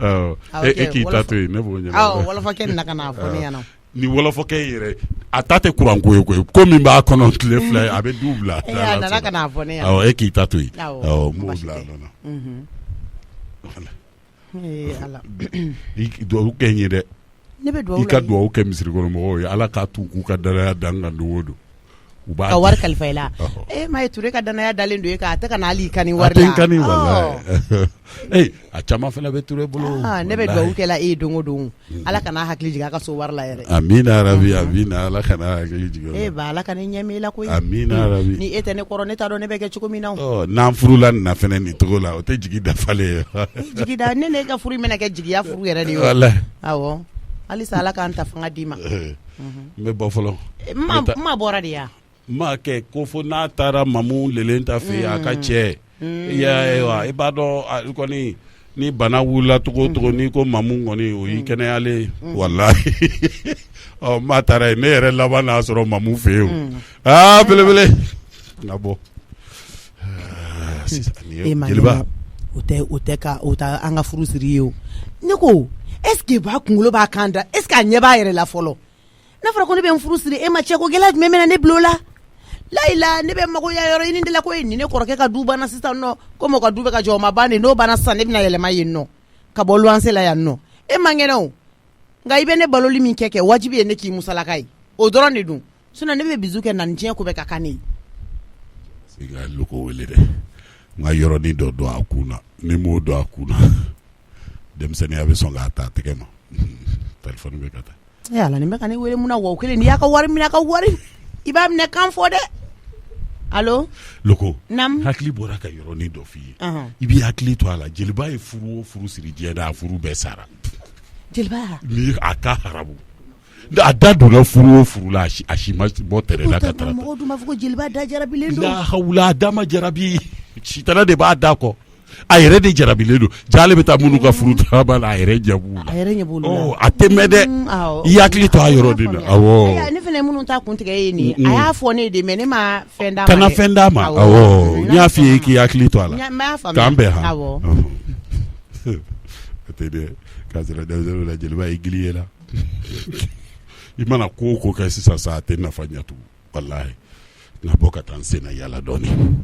E k'i ta to yen ne b'o ɲɛnabɔ. Wɔlɔfɔkɛ nana ka na fɔ ne ɲɛna. Ni wɔlɔfɔkɛ yɛrɛ a ta tɛ courant ko ye koyi ko min b'a kɔnɔ tile 2 ye a bɛ du bila. A nana ka na fɔ ne ɲɛna. E k'i ta to yen. N b'o bila a nɔ na. Ala. Duwawu kɛ n ye dɛ. Ne bɛ duwawu la. I ka duwawu kɛ misiri kɔnɔ mɔgɔw ye Ala k'a t'u k'u ka danaya dan kan don o don. ka wari kalifa ila ma ye Ture ka danaya dalen do ka ta kana ali kani wari la kani wallahi a caman fana bɛ Ture bolo ne bɛ dugawu kɛ la dongo don ala kana hakili jigin a ka so wari la yɛrɛ amina rabi amina ala kana hakili jigin ba ala kana ɲɛmi la koyi amina rabi ni e tɛ ne kɔrɔ ne t'a dɔn ne bɛ kɛ cogo min na n'an furula nin na fɛnɛ nin togo la o tɛ jigi dafalen jigi da ne ka furu mɛna kɛ jigiya furu yɛrɛ de ye wallahi awɔ halisa ala k'an ta fanga d'i ma n bɛ bɔ fɔlɔ ma bɔra de ya ma kɛ ko fo n'a taara mamu lelen ta fɛ a ka cɛ i b'a dɔn kɔni ni bana wulila togo togo ni ko mamu kɔni o y'i kɛnɛyalen wallahi ma taara ne yɛrɛ laban n'a sɔrɔ mamu fɛ yen belebele na bɔ jeliba o tɛ an ka furu siri ye o ne ko est-ce que ba kunkolo b'a kan da est-ce que a ɲɛ b'a yɛrɛ la fɔlɔ n'a fɔra ko ne bɛ n furu siri e ma cɛ ko gɛlɛya jumɛn bɛ na ne bilo la layila ne bɛ mago ya yɔrɔ ɲini de la ko nin ne kɔrɔkɛ ka du banna sisan nɔ komi o ka du bɛ ka jɔ o ma ban de n'o banna sisan ne bɛna yɛlɛma yen nɔ ka bɔ luwanse la yan nɔ e man kɛnɛ o nka i bɛ ne baloli min kɛ wajibi ye ne k'i musalaka ye o dɔrɔn de dun sinon ne bɛ bizu kɛ na nin diɲɛ ko bɛ ka kan ne ye. i ka loko wele dɛ n ka yɔrɔnin dɔ dɔn a kun na ni m'o dɔn a kun na denmisɛnninya bɛ sɔn k'a ta tɛgɛ ma telefɔni bɛ ka taa. ala nin bɛ ka ne wele mun na wa o kelen n'i y'a ka wari minɛ a ka wari i b'a minɛ kan fɔ dɛ. Allo loko nam hakili bɔra ka yɔrɔnin dɔ f'i ye i b'i hakili to a la jeliba ye furu o furu siri diɲɛ na a furu bɛɛ sara jeliba ni a ka haramu a da donna furu o furu la a si ma bɔ tɛrɛ la ka taa mɔgɔw dun b'a fɔ ko jeliba da jarabilen don la hawla a da ma jarabi sitana de b'a da kɔ a yɛrɛ de jarabilen don jale bɛ taa minnu ka furu taama la a yɛrɛ ɲɛ b'u la a tɛ mɛn dɛ i hakili to a yɔrɔ de la awɔ ne fana minnu ta kuntigɛ ye nin a y'a fɔ ne de mais ne ma fɛn d'a ma kana fɛn d'a ma awɔ n y'a f'i ye k'i hakili to a la k'an bɛn ha awɔ tɛ dɛ k'a sɔrɔ denmisɛnninw la jeliba ye gili ye la i mana ko o ko kɛ sisan sa a tɛ nafa ɲɛ tugun walahi n ka bɔ ka taa n sen na yala dɔɔnin.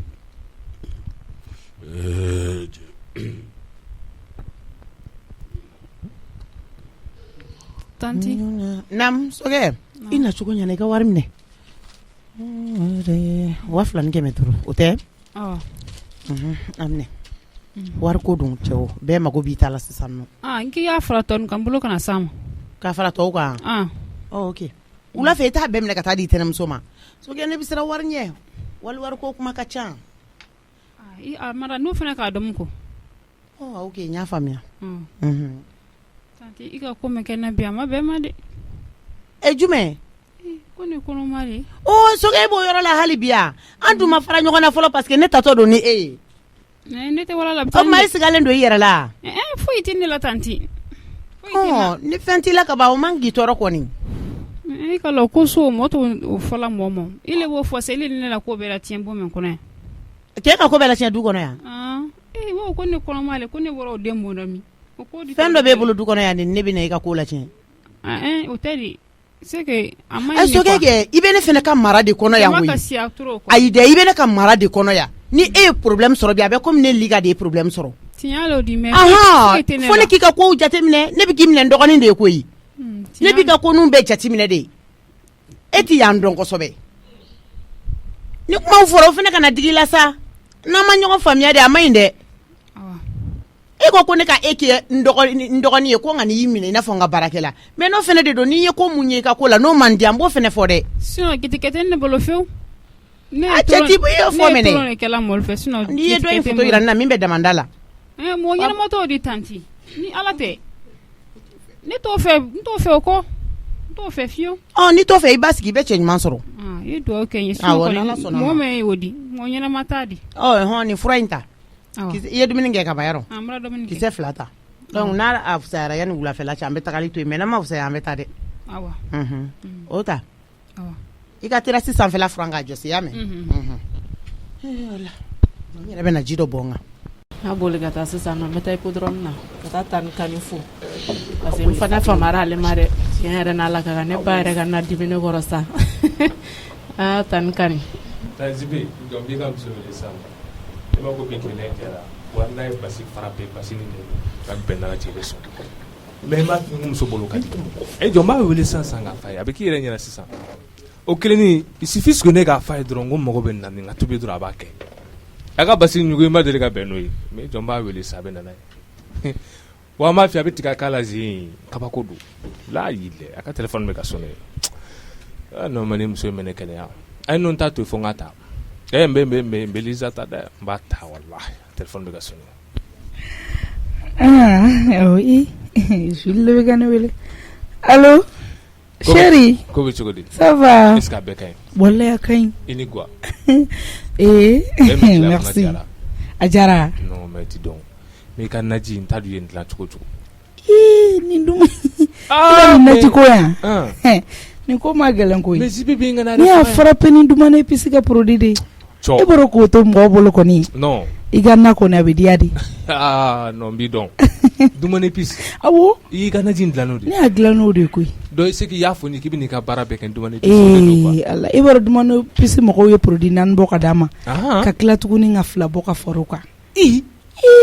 Tanti nam sokɛ i na cogo ɲana i ka wari minɛ 2,500 o tɛ a minɛ wari ko dun cɛw bɛɛ mago b'i ta la sisan nɔ n k'i y'a fara tɔ nin kan n bolo kana s'a ma k'a fara tɔw kan ok wula fɛ i t'a bɛɛ minɛ ka taa di tɛnɛmuso ma sokɛ ne bɛ siran wari ɲɛ wari ko kuma ka ca mara n'o fana k'a dɔn ko ok n y'a faamuya tanti i ka ko mɛn kɛ na bi a ma bɛɛ ma dɛ jumɛn ko nin kɔnɔma de sokɛ e b'o yɔrɔ la hali bi an dun ma fara ɲɔgɔn na fɔlɔ parce que ne tatɔ don ni e ye ne tɛ wala la ma i sigalen don i yɛrɛ la foyi tɛ ne la tanti ni fɛn t'i la ka ban o man k'i tɔɔrɔ kɔni i ka la ko so mɔ t'o fɔla mɔgɔ ma i le b'o fɔ se ile ne la ko bɛɛ la tiɲɛ bɔ min kɔnɔ yan k'e ka ko bɛɛ la tiɲɛ du kɔnɔ yan ko ne kɔnɔma le ko ne bɔra o den bɔnda min fɛn dɔ b'e bolo du kɔnɔ yan ne bɛ na i ka ko la tiɲɛ o tɛ de c'est que a ma sokɛ kɛ i bɛ ne fana ka mara de kɔnɔ yan koyi ayi dɛ i bɛ ne ka mara de kɔnɔ yan ni e ye problème sɔrɔ bi a bɛ komi ne liga de ye problème sɔrɔ tiɲɛ lo di mais fo ne k'i ka kow jateminɛ ne bɛ k'i minɛ dɔgɔnin de ye koyi ne b'i ka ko ninnu bɛɛ jateminɛ de e t'i yan dɔn kosɛbɛ ni kumaw fɔra o fana kana digi la sa n'an ma ɲɔgɔn faamuya de a ma ɲi dɛ e ko ne ka e kɛ n dɔgɔnin ye ko nka n'i y'i minɛ i n'a fɔ n ka baarakɛla mais n'o fana de don n'i ye ko mun ye i ka ko la n'o man di an b'o fana fɔ dɛ sinon gitikɛ tɛ ne bolo fewu a cɛ t'i bɔ fɔ mɛnɛ ne ye tɔrɔ de kɛla mɔli fɛ sinon n'i ye dɔ in foto yira n na min bɛ damanda la mɔgɔ ɲɛnama t'o di tanti ni ala tɛ ne t'o fɛ n t'o fɛ o kɔ n t'o fɛ fiyewu n'i t'o fɛ i b'a sigi i bɛ cɛ ɲuman sɔrɔ i ye dugawu kɛ n ye sinon kɔni mɔgɔ min y'o di mɔgɔ ɲɛnama t'a di nin fura in ta i ye dumuni kɛ ka ban yɔrɔ kisɛ 2 ta donc n'a a fisayara yanni wulafɛla cɛ an bɛ tagali to yen mais n'a ma fisaya an bɛ taa dɛ o ta i ka terrasse sanfɛla furan k'a jɔsi i y'a mɛn n yɛrɛ bɛ na ji dɔ bɔ n kan n'a boli ka taa sisan nɔ n bɛ taa hippodrome na ka taa Tani Kani fo parce que n fana famara ale ma dɛ tiɲɛ yɛrɛ n'Ala ka kan ne ba yɛrɛ ka na dimi ne kɔrɔ sa Tani Kani Tanzibe donc bi ka muso wele sa ne ma ko kɛlɛ kɛra wala ye basi frappé basi ni ka bɛn n'a cɛ bɛ sɔn mais ma muso bolo ka di jɔn b'a wele sisan k'a fa ye a bɛ k'i yɛrɛ ɲɛna sisan o keleni il suffit que ne ka fa ye dɔrɔn ko mɔgɔ bɛ na ni ka tobi dɔrɔn a b'a kɛ a ka basi ɲugu ma deli ka bɛn n'o ye mais jɔn b'a wele sa a bɛ nana ye wa an b'a fɛ a bɛ tigɛ k'a la zen kabako don la y'i lɛ a ka téléphone bɛ ka sonné non mais ni muso in bɛ ne kɛnɛya a ye ninnu ta to fo n ka ta n bɛ Liza ta dɛ n b'a ta walahi téléphone bɛ ka sonné oui Jules bɛ ka ne wele allo chérie ko bɛ cogo di ça va est-ce que a bɛɛ ka ɲi wallahi a ka ɲi i ni quoi merci a diyara non mais ti dɔn mais i ka naji n t'a dun ye n dilan cogo cogo nin dun nin naji ko yan nin ko ma gɛlɛn koyi mais zibi bɛ n ka na ni y'a frappé ni dumuni épice kɛ produit de e bɔra k'o to mɔgɔ bolo kɔni non i ka na kɔni a bɛ diya de non n b'i dɔn dumuni épice awɔ i y'i ka naji dilan n'o de ne y'a dilan n'o de koyi donc i se k'i y'a fɔ ni k'i bɛ n'i ka baara bɛɛ kɛ dumuni épice ala i bɔra dumuni épice mɔgɔw ye produit 4 bɔ ka d'a ma ka tila tuguni ka 2 bɔ ka fara o kan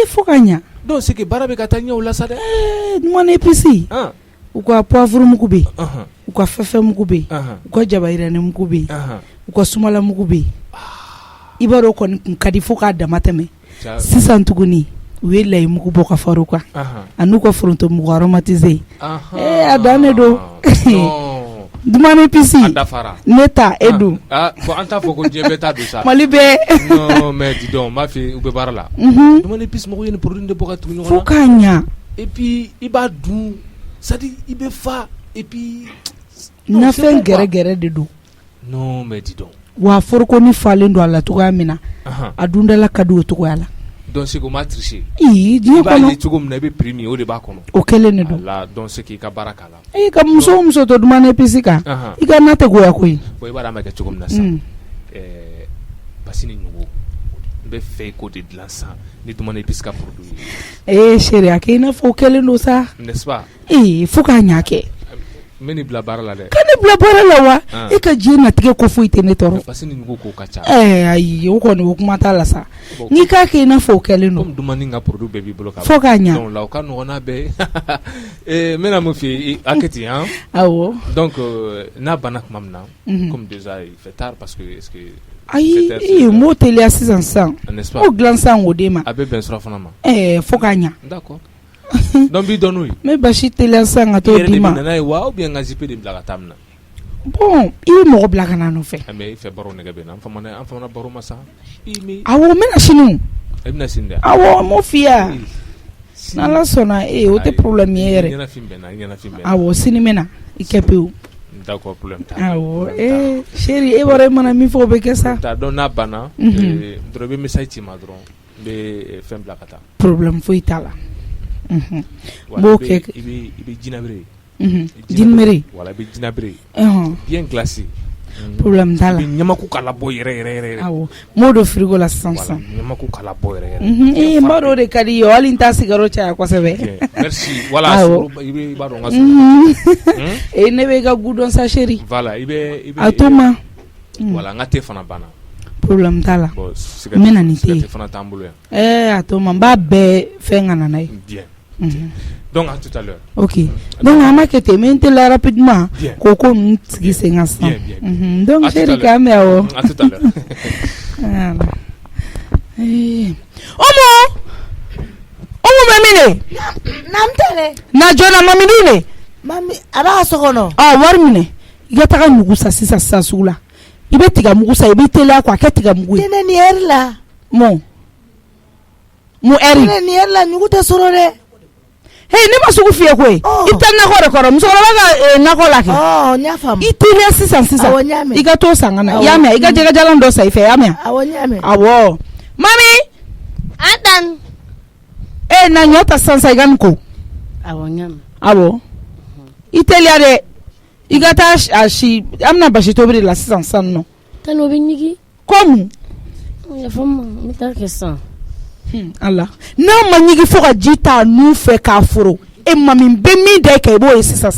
fo ka ɲa donc c'est que baara bɛ ka taa ɲɛ o la sa dɛ dumuni épice u ka poivre mugu bɛ yen u ka fɛfɛ mugu bɛ yen u ka jaba yirani mugu bɛ yen u ka sumala mugu bɛ yen i b'a dɔn kɔni kun ka di fo k'a dama tɛmɛ sisan tuguni u ye layi mugu bɔ ka fara o kan a n'u ka foronto mugu aromatisé a dan ne don dumuni épice ne ta e dun bon an t'a fɔ ko diɲɛ bɛɛ t'a dun sa mali bɛɛ non mais dis donc n b'a fɛ u bɛ baara la dumuni épice mɔgɔw ye nin produit de bɔ ka tugu ɲɔgɔn na fo k'a ɲa et puis i b'a dun c'est à dire i bɛ fa et puis nafɛn gɛrɛgɛrɛ de don non mais dis donc wa foroko ni falen don a la cogoya min na a dundala ka di o cogoya la donc c'est qu'on m'a triché diɲɛ kɔnɔ i b'a ye cogo min na i bɛ prix min o de b'a kɔnɔ o kɛlen de don donc c'est k'i ka baara k'a la ka muso o muso to dumuni épice kan i ka na tɛ goya koyi bon i b'a dɔn an bɛ kɛ cogo min na sisan basi ni ɲugu n bɛ fɛ i k'o de dilan sisan ni dumuni épice ka produit ye chérie a kɛ i n'a fɔ o kɛlen don sa n'est-ce pas fo k'a ɲa kɛ n bɛ nin bila baara la dɛ ka ne bila baara la wa e ka diɲɛ natigɛ ko foyi tɛ ne tɔɔrɔ basi ni ɲugu ko ka ca ayi o kɔni o kuma t'a la sa n'i k'a kɛ i n'a fɔ o kɛlen don comme dumuni ka produit bɛɛ b'i bolo ka fo k'a ɲa donc la o ka nɔgɔn n'a bɛɛ ye n bɛna mun f'i ye a kɛ ten awɔ donc n'a banna tuma min na comme déjà il fait tard parce que est-ce que ayi n b'o teliya sisan n'est-ce pas o dilan sisan o de ma a bɛ bɛn surafana ma fo k'a ɲa d'accord donc b'i dɔn n'o ye n bɛ basi teliya sisan ka t'o di ma i yɛrɛ de bɛ nana ye wa ou bien n ka zipe de bila ka taa min na bon i bɛ mɔgɔ bila ka na nɔfɛ mais i fɛ baro nɛgɛ bɛ na an famana baro ma sa awɔ n bɛna sini i bɛna sini dɛ awɔ n m'o f'i ye n'ala sɔnna o tɛ problème ye yɛrɛ ɲɛnafin bɛ na awɔ sini bɛ na i kɛ pewu d'accord problème t'a awɔ chérie e bɔra e mana min fɔ o bɛ kɛ sa donc n'a banna dɔrɔn i bɛ message ci ma dɔrɔn n bɛ fɛn bila ka taa problème foyi t'a la n b'o kɛ i bɛ jinabere jinebere wala i bɛ jinabere bien glacé problème t'a la i bɛ ɲamaku k'a labɔ yɛrɛ awɔ n b'o don frigo la sisan ɲamaku k'a labɔ yɛrɛ n b'a dɔn o de ka di ye hali n t'a sigiyɔrɔ caya kosɛbɛ merci voilà i b'a dɔn n ka so ne bɛ i ka gu dɔn sa chérie voilà i bɛ a to ma voilà n ka thé fana banna problème t'a la n bɛ na ni thé fana t'an bolo yan a to ma n b'a bɛɛ fɛn ka na n'a ye bien donc à tout à l'heure ok donc an b'a kɛ ten mais n teliya rapidement k'o ko ninnu sigi sen kan sisan donc chérie k'an bɛ awɔ à tout à l'heure Omo bɛ min de n'an tɛ dɛ na jɔna mami dun de mami a b'a ka so kɔnɔ wari minɛ i ka taga mugu sa sisan sugu la i bɛ tiga mugu sa i bɛ teliya quoi a kɛ tiga mugu ye tɛnɛ ni heure la mun heure tɛnɛ ni heure la ɲugu tɛ sɔrɔ dɛ ne ma sugu f'i ye koyi i bɛ taa nakɔ de kɔrɔ musokɔrɔba ka nakɔ la kɛ n y'a faamu i teliya sisan i ka t'o san ka na i y'a mɛn i ka jɛgɛjalan dɔ san i fɛ i y'a mɛn awɔ n y'a mɛn awɔ mami an tan na ɲɔ ta sisan i ka nin ko awɔ n y'a mɛn awɔ i teliya dɛ i ka taa a si an bɛna basi tobili la sisan nɔ tani o bɛ ɲigi komu yafa n ma n bɛ taa kɛ sisan ala n'a ma ɲigi fo ka ji ta nun fɛ k'a foro mami n bɛ min da i kan i b'o ye sisan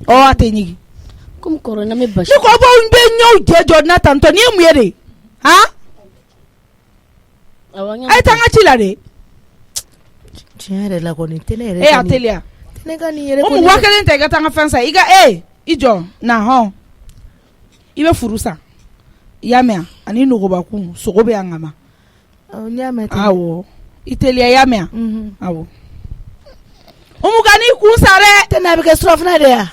a tɛ ɲigi komi kɔrɔ na bɛ basi ne ko aw bɛ ɲɛw jɛ jɔ n'a tantɔ nin ye mun ye de a ye taa n ka ci la de tiɲɛ yɛrɛ la kɔni tɛ ne yɛrɛ a teliya ne ka nin yɛrɛ o mu 1000 ta i ka taa n ka fɛn san i ka i jɔ na hɔn i bɛ furu san i y'a mɛn ani nɔgɔbakun sogo bɛ yan kama n y'a mɛn awɔ i teliya i y'a mɛn awɔ Umu ka n'i kun sa dɛ tɛ n'a bɛ kɛ surafana de ya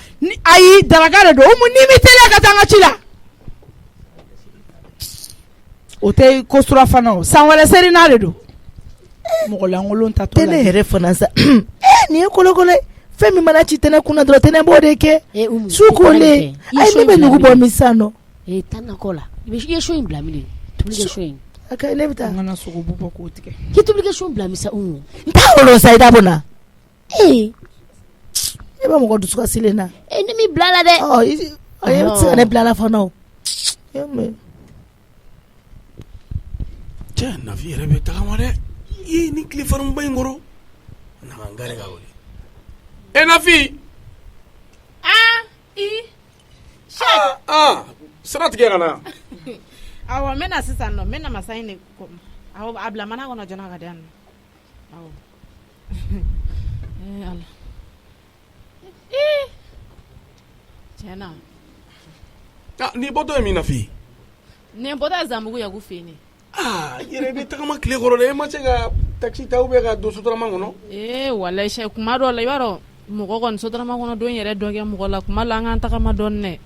ayi daraka de don Umu n'i mi teliya ka taa an ka ci la o tɛ ko surafana o san wɛrɛ seri n'a de don mɔgɔ lankolon ta tɔ la tɛ ne yɛrɛ fana sa nin ye kolokolo fɛn min mana ci tɛnɛ kunna dɔrɔn tɛnɛ b'o de kɛ su kolen ayi ne bɛ nugu bɔ min sisan nɔ tan na kɔ la i ye so in bila min tobili kɛ so in ne bɛ taa an kana sogo bu bɔ k'o tigɛ k'i tobili kɛ so in bila min sa n t'a wolo sa i da bɔ na e bɛ mɔgɔ dusu kasilen na ne mi bila la dɛ e bɛ se ka ne bila la fana o cɛ Nafi yɛrɛ bɛ tagama dɛ i ni tile farinba in kɔrɔ na ka n gari ka wele Nafi sira tigɛ ka na awɔ n bɛ na sisan nɔ n bɛ na masa in de kɔ awɔ a bila mana kɔnɔ jɔna ka di yan nɔ awɔ ala tiɲɛna ni bɔtɔ ye min Nafi nin bɔtɔ ye Zanbugu Yaku fɛ yen yɛrɛ bɛ tagama tile kɔrɔ dɛ e ma se ka taxi ta ou bien ka don sotarama kɔnɔ walayi sɛ kuma dɔw la i b'a dɔn mɔgɔ kɔni sotarama kɔnɔ don yɛrɛ dɔ kɛ mɔgɔ la kuma la an k'an tagama dɔɔni dɛ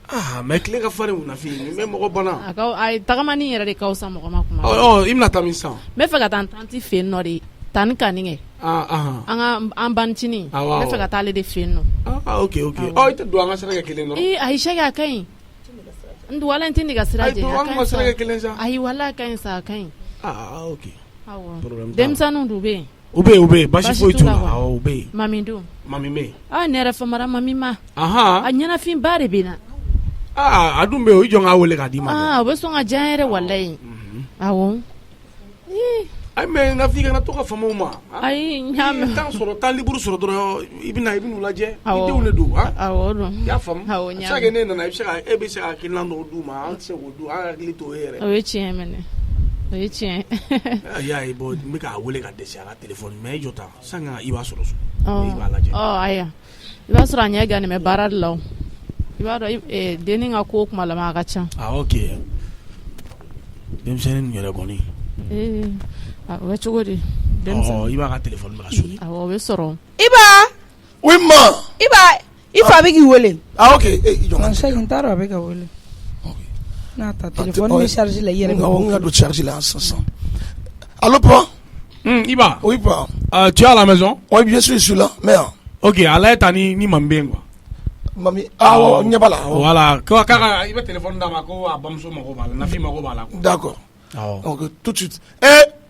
mais tile ka farin Nafi nin bɛ mɔgɔ bana a tagamani yɛrɛ de ka fisa mɔgɔ ma kuma i bɛna taa min sisan n bɛ fɛ ka taa n tanti fɛ yen nɔ de tani kani kɛ an banicinin n bɛ fɛ ka taa ale de fɛ yen nɔ ok i tɛ don an ka sira kɛ kelen dɔrɔn ayi sɛgɛ a ka ɲi n wala n tɛ ne ka sira jɛ an ka sira kɛ kelen sa ayi wala a ka ɲi sa a ka ɲi ok denmisɛnninw dun bɛ yen u bɛ yen basi foyi t'u la u bɛ yen mami dun mami bɛ yen ne yɛrɛ famara mami ma a ɲɛnafin ba de bɛ na a dun bɛ yen o jɔn k'a wele k'a d'i ma o bɛ sɔn ka diya yɛrɛ walayi awɔ ayi mais Nafi kana to ka famaw ma ayi n y'a mɛn temps sɔrɔ temps libre sɔrɔ dɔrɔn i bɛn'u lajɛ i denw de don awɔ dɔn i y'a faamu a bɛ se ka kɛ ne nana e bɛ se ka hakilina dɔw d'u ma an tɛ se k'o dun an hakili to e yɛrɛ o ye tiɲɛ mɛnɛ o ye tiɲɛ i y'a ye n bɛ k'a wele ka dɛsɛ a ka téléphone mais i jɔ tan sani i b'a sɔrɔ so i b'a lajɛ ayiwa i b'a sɔrɔ a ɲɛ gannen bɛ baara de la o i b'a dɔn denni ka ko kuma lama a ka ca ok denmisɛnnin yɛrɛ kɔni o bɛ cogo di i b'a ka téléphone bɛ ka sonner awɔ o bɛ sɔrɔ Iba oui ma i fa bɛ k'i wele ok n t'a dɔn a bɛ ka wele n'a ta téléphone bɛ charge la i yɛrɛ n ka don charge la sisan allo papa Iba oui papa tu es à la maison oui bien sûr je suis là mais ok ala ye ta ni mami bɛ yen quoi mami n ɲɛ b'a la voilà k'a i bɛ téléphone d'a ma ko a bamuso mago b'a la Nafi mago b'a la d'accord ok tout de suite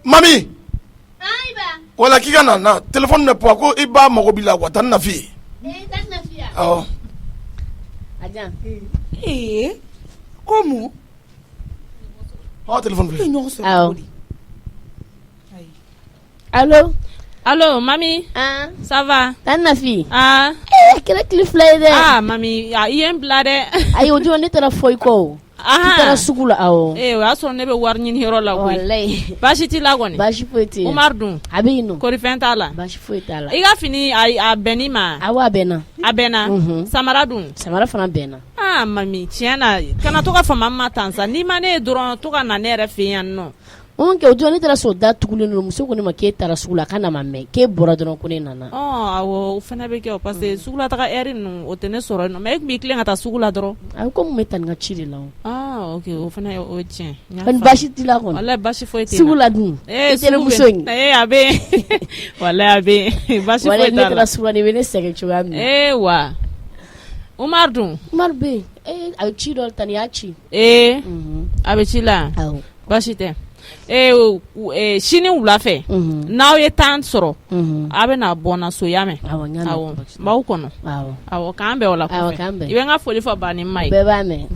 mami wala k'i ka na téléphone ne po ko i ba mago b'i la quoi tan Nafi awɔ Como? Téléphone Allô, mami? Ça va? Tan Nafi? Kira clip fly dɛ. Mami, i ye n bila dɛ. Ayi, o don ne taara foyi kɔ o. I taara sugu la, awɔ. O y'a sɔrɔ ne bɛ wari ɲini yɔrɔ la koyi. Walayi. Baasi t'i la kɔni? Baasi foyi tɛ yen. Umar dun? A bɛ yen nɔ. Korifɛn t'a la? Baasi foyi t'a la. I ka fini a bɛnni ma? Awɔ, a bɛnna. A bɛnna? Samara dun? Samara fana bɛnna. Mami, tiɲɛ na, kana to ka fama ma tan sa. N'i ma ne ye dɔrɔn to ka na ne yɛrɛ fɛ yan nɔ. O don ne taara so da tugulen don muso ko ne ma k'e taara sugu la k'a na ma mɛn k'e bɔra dɔrɔn ko ne nana. Awɔ o fana bɛ kɛ o parce que sugu la taga heure ninnu o tɛ ne sɔrɔ yen nɔ mais e tun b'i tilen ka taa sugu la dɔrɔn. Ayi ko mun bɛ taa ni ka ci de la o. Ok o fana o ye tiɲɛ. Ni baasi t'i la kɔni. Walayi baasi foyi tɛ na. Sugu la dun. E tɛ muso in. A bɛ yen walayi a bɛ yen baasi foyi t'a la. Walayi ne taara sugu la ni bɛ ne sɛgɛn cogoya min na. Wa Umar dun. Umar bɛ yen a bɛ ci dɔ ta ni y'a ci. A bɛ ci la. Awɔ. Baasi tɛ. Sini wula fɛ n'aw ye temps sɔrɔ a bɛ na bɔ na so ya mɛn m'aw kɔnɔ awɔ k'an bɛn o la kɔfɛ i bɛ n ka foli fɔ Bani ma ye bɛɛ b'a mɛn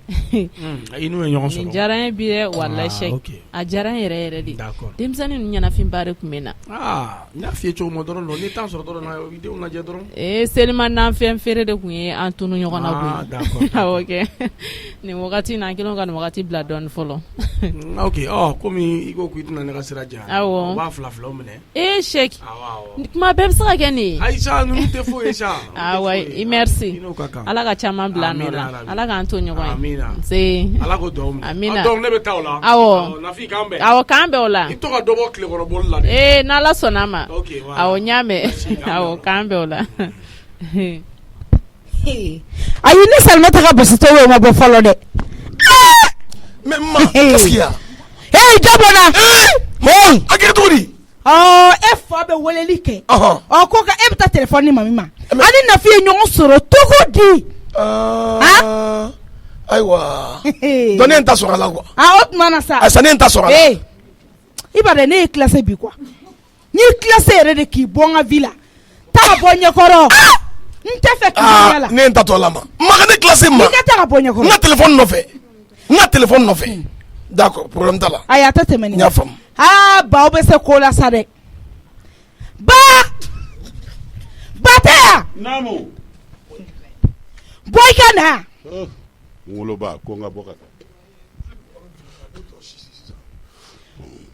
i n'u ye ɲɔgɔn sɔrɔ nin diyara n ye bi dɛ walayi sɛki a diyara n yɛrɛ yɛrɛ de denmisɛnnin ninnu ɲɛnafinba de tun bɛ na n y'a f'i ye cogo min dɔrɔn ni temps sɔrɔ dɔrɔn i denw lajɛ dɔrɔn selima nanfɛn feere de tun ye an tunu ɲɔgɔn na koyi awɔ kɛ nin wagati na an kɛlen ka nin wagati bila dɔɔnin fɔlɔ ok komi i ko k'i tɛna ne ka sira jan awɔ u b'a filaw minɛ sɛki kuma bɛɛ bɛ se ka kɛ nin ye ayi sa ninnu tɛ foyi ye sa awɔ merci ala ka caman bila nɔ la ala k'an to ɲɔgɔn ye amina se ala ko dɔn amina donc ne bɛ taa o la Nafi kan bɛn awɔ kan bɛn o la i to ka dɔ bɔ tilekɔrɔboli la dɛ n'ala sɔnna ma awɔ n y'a mɛn awɔ kan bɛn o la ayi ne Salimata ka basitɔ o ma bɔ fɔlɔ dɛ mais ma qu'est-ce qu'il y a jabɔna a kɛra cogo di e fa bɛ weleli kɛ ko ka e bɛ taa téléphone ni mami ma ani Nafi ye ɲɔgɔn sɔrɔ cogo di ayiwa donc ne n ta sɔrɔ a la quoi o tuma na sa ayisa ne n ta sɔrɔ a la i b'a dɔn ne ye classé bi quoi n ye classé yɛrɛ de k'i bɔ n ka vie la taa ka bɔ ɲɛkɔrɔ n tɛ fɛ k'i ɲɛ la ne n ta tɔ la ma maga ne classé ma i ka taa ka bɔ ɲɛkɔrɔ n ka téléphone nɔfɛ d'accord problème t'a la ayi a tɛ tɛmɛ nin n y'a faamu baw bɛ se ko la sa dɛ ba tɛ yan naamu bɔ i ka na woloba ko n ka bɔ ka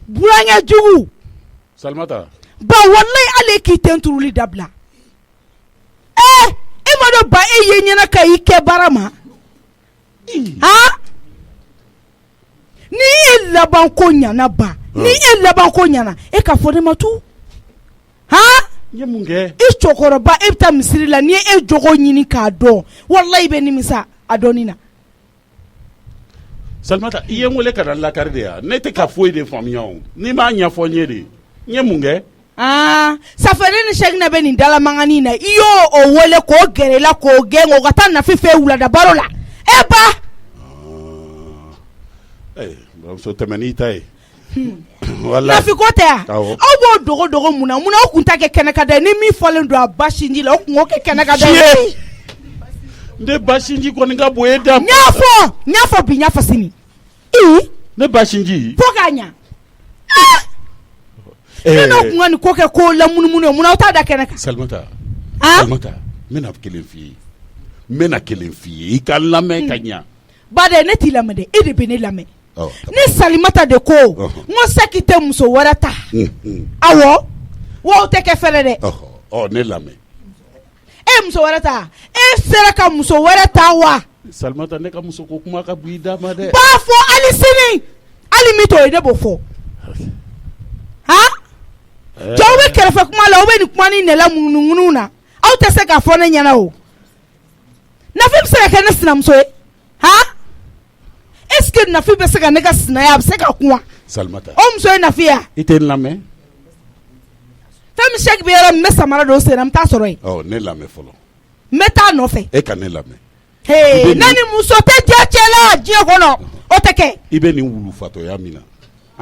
burankɛ jugu Salimata ba wallahi ale k'i ten turuli dabila e ma dɔn ba e ye ɲɛna ka i kɛ baara ma ni e laban ko ɲana ba ni e laban ko ɲana e ka fɔ ne ma tu n ye mun kɛ i cɛkɔrɔba e bɛ taa misiri la ni e jogo ɲini k'a dɔn wallahi i bɛ nimisa a dɔnni na Salimata i ye n wele ka na lakari de ya ne tɛ ka foyi de faamuya o n'i m'a ɲɛfɔ n ye de n ye mun kɛ Safari ni Sɛkinɛ bɛ nin dalamangani na i y'o o wele k'o gɛrɛ i la k'o gɛn o ka taa Nafi fɛ wulada baro la e ba bamuso tɛmɛ n'i ta ye Nafi ko tɛ yan aw b'o dogo mun na aw kun ta kɛ kɛnɛ ka da ni min fɔlen don a ba sinji la o kun k'o kɛ kɛnɛ ka da ye ne ba sinji kɔni ka bon e da n y'a fɔ bi n y'a fɔ sini ne ba sinji fo k'a ɲa ne n'o kun ka nin ko kɛ ko lamunumunu ye mun na aw t'a da kɛnɛ kan Salimata n bɛna kelen f'i ye i ka lamɛn ka ɲa ba dɛ ne t'i lamɛn dɛ e de bɛ ne lamɛn ni Salimata de ko n ko Sɛki tɛ muso wɛrɛ ta awɔ wa o tɛ kɛ fɛrɛ dɛ ne lamɛn e muso wɛrɛ ta e sera ka muso wɛrɛ ta wa Salimata ne ka muso ko kuma ka bon i da ma dɛ b'a fɔ hali sini hali min t'o ye ne b'o fɔ cɛw bɛ kɛrɛfɛ kuma la aw bɛ nin kuma ni nɛla munumunu na aw tɛ se k'a fɔ ne ɲɛna o Nafi bɛ se ka kɛ ne sinamuso ye est-ce que Nafi bɛ se ka ne ka sinaya a bɛ se ka kun wa Salimata o muso ye Nafi ya i tɛ n lamɛn fɛn min Sɛki bɛ yɔrɔ min n bɛ samara don sen na n bɛ taa sɔrɔ yen ne lamɛn fɔlɔ n bɛ taa nɔfɛ e ka ne lamɛn ne ni muso tɛ diya cɛ la diɲɛ kɔnɔ o tɛ kɛ i bɛ nin wulu fatɔya min na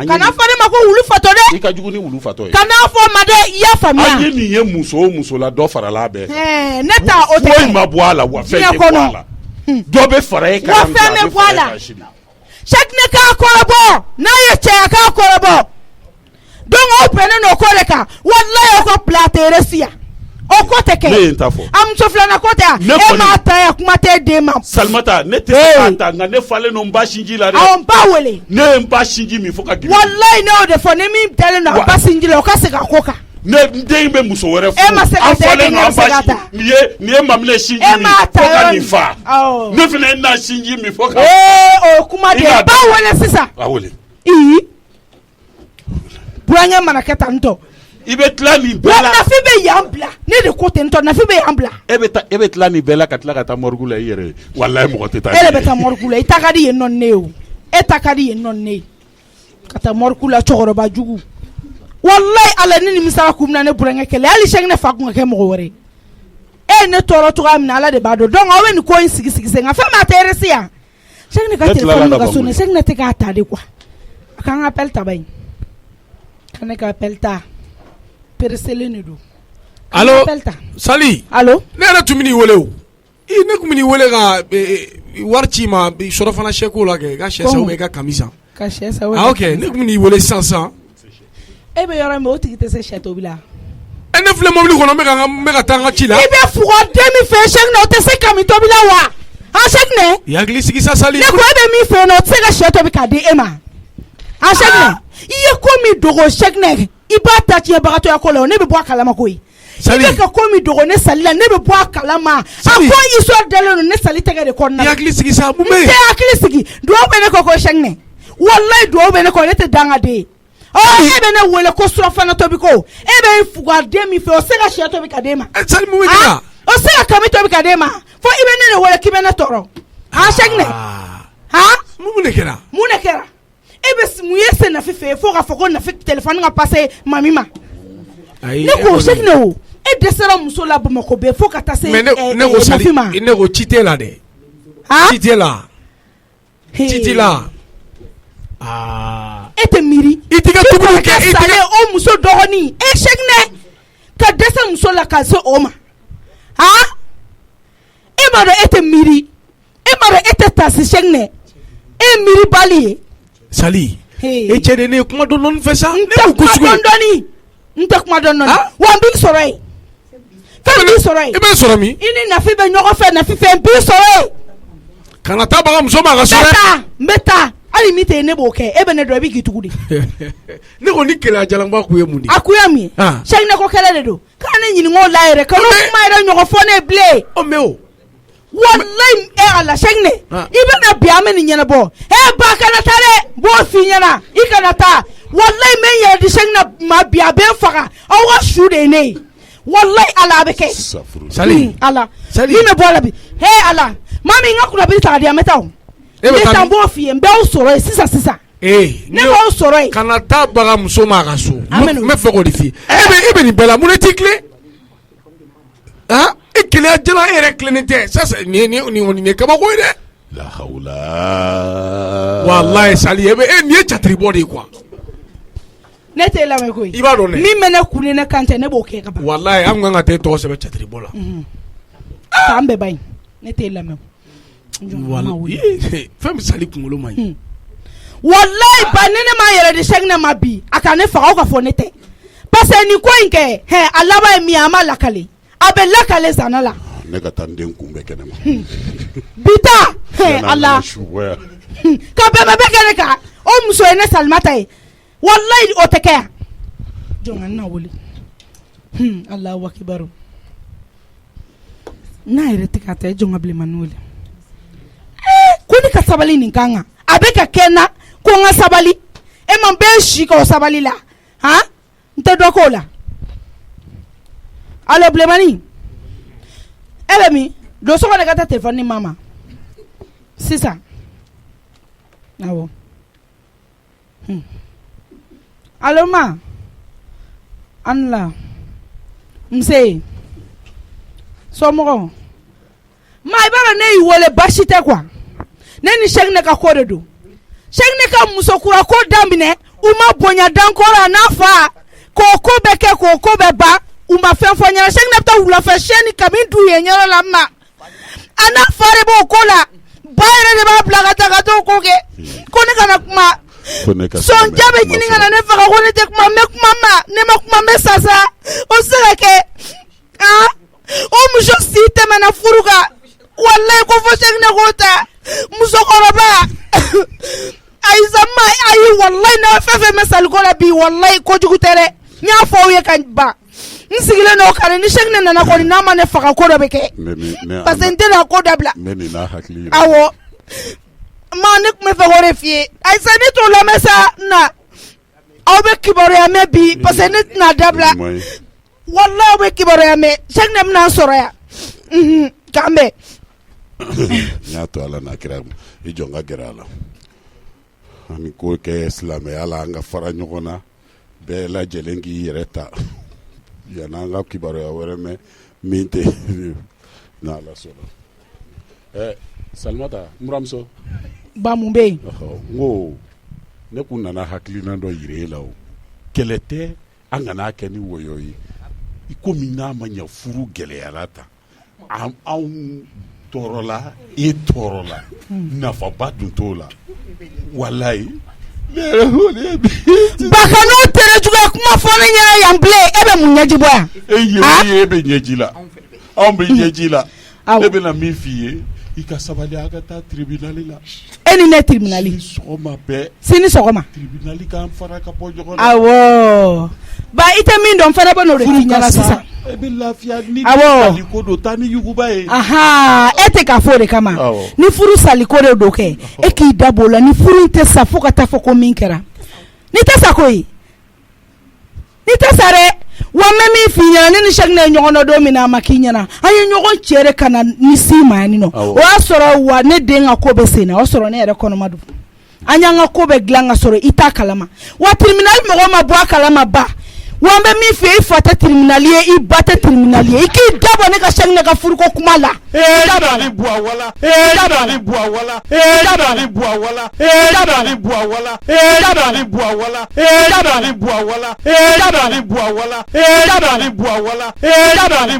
kana fɔ ne ma ko wulu fatɔ dɛ i ka jugu ni wulu fatɔ ye kana fɔ ma dɛ i y'a faamuya an ye nin ye muso o muso la dɔ farala bɛɛ ne ta o tɛ foyi ma bɔ a la wa fɛn tɛ bɔ a la dɔ bɛ fara e kan wa fɛn bɛ bɔ a la Sɛkinɛ k'a kɔrɔbɔ n'a ye cɛya k'a kɔrɔbɔ donc aw bɛnnen don o ko de kan walayi aw ka bila a tɛ réussir yan o ko tɛ kɛ ne ye n ta fɔ a muso filanan ko tɛ yan e m'a ta yan kuma tɛ den ma Salimata ne tɛ se k'a ta nka ne falen don n ba sinji la dɛ awɔ n ba wele ne ye n ba sinji min fo ka girin walayi ne y'o de fɔ ni min dalen don a ba sinji la o ka segin a ko kan ne den bɛ muso wɛrɛ furu e ma se ka ta e den bɛ se ka ta nin ye mamina sinji min fo ka nin fa ne fana ye na sinji min fo ka o kuma de ba wele sisan a wele burankɛ mana kɛ tan tɔ i bɛ tila nin bɛɛ la Nafi bɛ yan bila ne de ko ten tɔ Nafi bɛ yan bila e bɛ tila nin bɛɛ la ka tila ka taa morgue la i yɛrɛ ye walayi mɔgɔ tɛ taa e de bɛ taa morgue la i ta ka di yen nɔ ne ye o e ta ka di yen nɔ ne ye ka taa morgue la cɛkɔrɔba jugu walayi ala ni nimisala kun bɛna ne burankɛ kɛlɛ hali Sɛkinɛ fa kun ka kɛ mɔgɔ wɛrɛ e ne tɔɔrɔ cogoya min na ala de b'a dɔn donc aw bɛ nin ko in sigi sen kan fɛn min a tɛ réussir yan Sɛkinɛ ka téléphone bɛ ka sonné Sɛkinɛ tɛ k'a ta de quoi a k'an ka appel ta ba in ka ne ka appel ta pereselen de don allo Sali allo ne yɛrɛ tun bɛ n'i wele o ne tun bɛ n'i wele ka wari ci ma surafana sɛko la kɛ i ka sɛ san i ka kami san ka sɛ san ok ne tun bɛ n'i wele sisan e bɛ yɔrɔ min o tigi tɛ se sɛ tobi la ne filɛ mobili kɔnɔ n bɛ ka taa n ka ci la i bɛ fugɔ den min fɛ Sɛkinɛ o tɛ se kami tobi la wa Sɛkinɛ i hakili sigi sa Sali ne ko e bɛ min fɛ yen nɔ o tɛ se ka sɛ tobi k'a di e ma Sɛkinɛ i ye ko min dogo Sɛkinɛ i b'a ta tiɲɛbagatɔya ko la ne bɛ bɔ a kalama koyi i ka ko mi dogo ne sali la ne bɛ bɔ a kalama a ko histoire dalen don ne sali tɛgɛ de kɔnɔna la hakili sigi sa mun bɛ n tɛ hakili sigi duwawu bɛ ne kɔ ko sɛŋinɛ wallahi duwawu bɛ ne kɔ ne tɛ dangaden e bɛ ne wele ko surafana tobi ko e bɛ fugaden min fɛ o se ka sɛ tobi ka d'e ma sali mun bɛ kɛ la o se ka kami tobi ka d'e ma fo i bɛ ne wele k'i bɛ ne tɔɔrɔ sɛŋinɛ mun de kɛra e bɛ mun ye se Nafi fɛ fo k'a fɔ ko Nafi téléphone ka passer mami ma ne ko sɛŋinɛ o e dɛsɛra muso la Bamakɔ bɛɛ fo ka taa se Nafi ma ne ko ci t'e la dɛ ci t'e la ci t'i la e tɛ miiri i t'i ka tobili kɛ i tɛ o muso dɔgɔnin e sɛŋinɛ ka dɛsɛ muso la ka se o ma e m'a dɔn e tɛ miiri e m'a dɔn e tɛ taasi sɛŋinɛ e miiri bali ye Sali e cɛ de ne ye kuma dɔɔni fɛ sa n tɛ kuma dɔɔni wa n b'i sɔrɔ yen fɛn b'i sɔrɔ yen i bɛ sɔrɔ min i ni Nafi bɛ ɲɔgɔn fɛ Nafi fɛ n b'i sɔrɔ yen kana taa baga muso ma ka so dɛ n bɛ taa hali min tɛ yen ne b'o kɛ e bɛ ne dɔn i bɛ k'i tugu de ne ko ni kɛlɛ jalanba kun ye mun de a kun ye mun ye sɛŋinɛ ko kɛlɛ de don k'a ne ɲininka o la yɛrɛ ka n'o kuma yɛrɛ ɲɔgɔn fɔ ne ye bilen wallahi ala sɛŋinɛ i bɛna bi an bɛ nin ɲɛnabɔ ba kana taa dɛ b'o f'i ɲɛna i kana taa wallahi n bɛ n yɛrɛ di sɛŋinɛ ma bi a bɛ n faga aw ka su de ye ne ye wallahi ala a bɛ kɛ Sali ala min bɛ bɔ a la bi ala mami n ka kunnabili ta ka di an bɛ taa o ne taa n b'o f'i ye n b'aw sɔrɔ yen sisan ne b'aw sɔrɔ yen kana taa baga muso ma ka so n bɛ fɛ k'o de f'i ye e bɛ nin bɛɛ la mun de t'i tilen e keleya jala e yɛrɛ tilennen tɛ sisan nin ye kabako ye dɛ la hawla wallahi Sali nin ye catiri bɔ de ye quoi ne tɛ lamɛn koyi i b'a dɔn dɛ min bɛ ne kun ni ne kan tɛ ne b'o kɛ ka ban wallahi an kan ka taa e tɔgɔ sɛbɛn catiri bɔ la k'an bɛɛ ba yen ne tɛ lamɛn fɛn min Sali kunkolo man ɲi wallahi ba ni ne m'a yɛrɛ di sɛŋinɛ ma bi a ka ne faga aw ka fɔ ne tɛ parce que nin ko in kɛ a laban ye min ye a ma lakale a bɛ lakale zana la ne ka taa n den kunbɛn kɛnɛma bita ala ka bɛnbɛn bɛ kɛ ne kan o muso ye ne Salimata ye wallahi o tɛ kɛ yan jɔn ka n na wele Allahu akibaru n'a yɛrɛ tɛ ka taa e jɔn ka bilenmanin wele ko ne ka sabali nin kan kan a bɛ ka kɛ n na ko n ka sabali e ma bɛ si ka o sabali la n tɛ dɔ k'o la alo bilenmanin e bɛ min don so kɔnɔ ka taa téléphone ni mama sisan awɔ alo ma an la nse somɔgɔ ma i b'a dɔn ne y'i wele baasi tɛ quoi ne ni sɛŋinɛ ka ko de don sɛŋinɛ ka musokura ko daminɛ u ma bonya dankɔrɔ a n'a fa k'o ko bɛ kɛ k'o ko bɛ ban u ma fɛn fɔ ɲɛna sɛŋinɛ bɛ taa wulafɛ siyɛni kabini du ye ɲɛrɛ la ma a n'a fa de b'o ko la ba yɛrɛ de b'a bila ka taa ka t'o ko kɛ ko ne kana kuma sɔnja bɛ ɲini ka na ne faga ko ne tɛ kuma n bɛ kuma ma ne ma kuma n bɛ sa o tɛ se ka kɛ o muso si tɛmɛna furu kan wallahi ko fo sɛŋinɛ k'o ta musokɔrɔba ayisa ma ayi wallahi ne fɛn fɛn bɛ saliko la bi wallahi kojugu tɛ dɛ n y'a fɔ aw ye ka ban n sigilen n'o kan ni sɛŋinɛ nana kɔni n'a ma ne faga ko dɔ bɛ kɛ parce que n tɛna ko dabila awɔ ma ne tun bɛ fɛ k'o de f'i ye ayisa ne t'o lamɛn sa na aw bɛ kibaruya mɛn bi parce que ne tɛna dabila wallahi aw bɛ kibaruya mɛn sɛŋinɛ bɛna n sɔrɔ yan k'an bɛn n y'a to ala n'a kira i jɔn ka gɛrɛ a la ani ko kɛ silamɛya la an ka fara ɲɔgɔn na bɛɛ lajɛlen k'i yɛrɛ ta yan'an ka kibaruya wɛrɛ mɛn min tɛ n'ala sɔnna Salimata n buramuso ba mun bɛ yen n ko ne kun nana hakilina dɔ yira e la o kɛlɛ tɛ an kana kɛ ni wɔyɔ ye i komi n'a ma ɲɛ furu gɛlɛyara ta anw tɔɔrɔla e tɔɔrɔla nafaba dun t'o la walayi bakano tere juguya kuma fɔ ne ɲɛna yan bilen e bɛ mun ɲɛji bɔ yan e bɛ ɲɛji la anw bɛ ɲɛji la ne bɛna min f'i ye i ka sabali a ka taa tribunali la e ni ne tribunali sɔgɔma bɛɛ sini sɔgɔma tribunali k'an fara ka bɔ ɲɔgɔn na awɔ ba i tɛ min dɔn fana bɛ n'o de f'i ɲɛna sisan e bɛ lafiya ni Awɔ. sali ko don taa ni yuguba ye. Aha, e tɛ k'a fɔ o de kama ni furu sali ko de don kɛ e k'i da b'o la ni furu in tɛ sa fo ka taa fɔ ko min kɛra ni tɛ sa koyi ni tɛ sa dɛ wa n bɛ min f'i ɲɛna ne ni Cheick ye ɲɔgɔn dɔn don min na a ma k'i ɲɛna an ye ɲɔgɔn cɛ de ka na ni si ma yan nɔ o y'a sɔrɔ wa ne den ka ko bɛ sen na o y'a sɔrɔ ne yɛrɛ kɔnɔma don an y'an ka ko bɛɛ dilan ka sɔrɔ i t'a kalama wa tribunal mɔgɔ ma bɔ a kalama ba wa n bɛ min f'i ye i fa tɛ tribunal ye i ba tɛ tribunal ye i k'i da bɔ ne ka Cheick ne ka furuko kuma la. Dali buwa wala dali buwa wala dali buwa wala dali buwa wala dali buwa wala dali buwa wala dali buwa wala dali buwa wala dali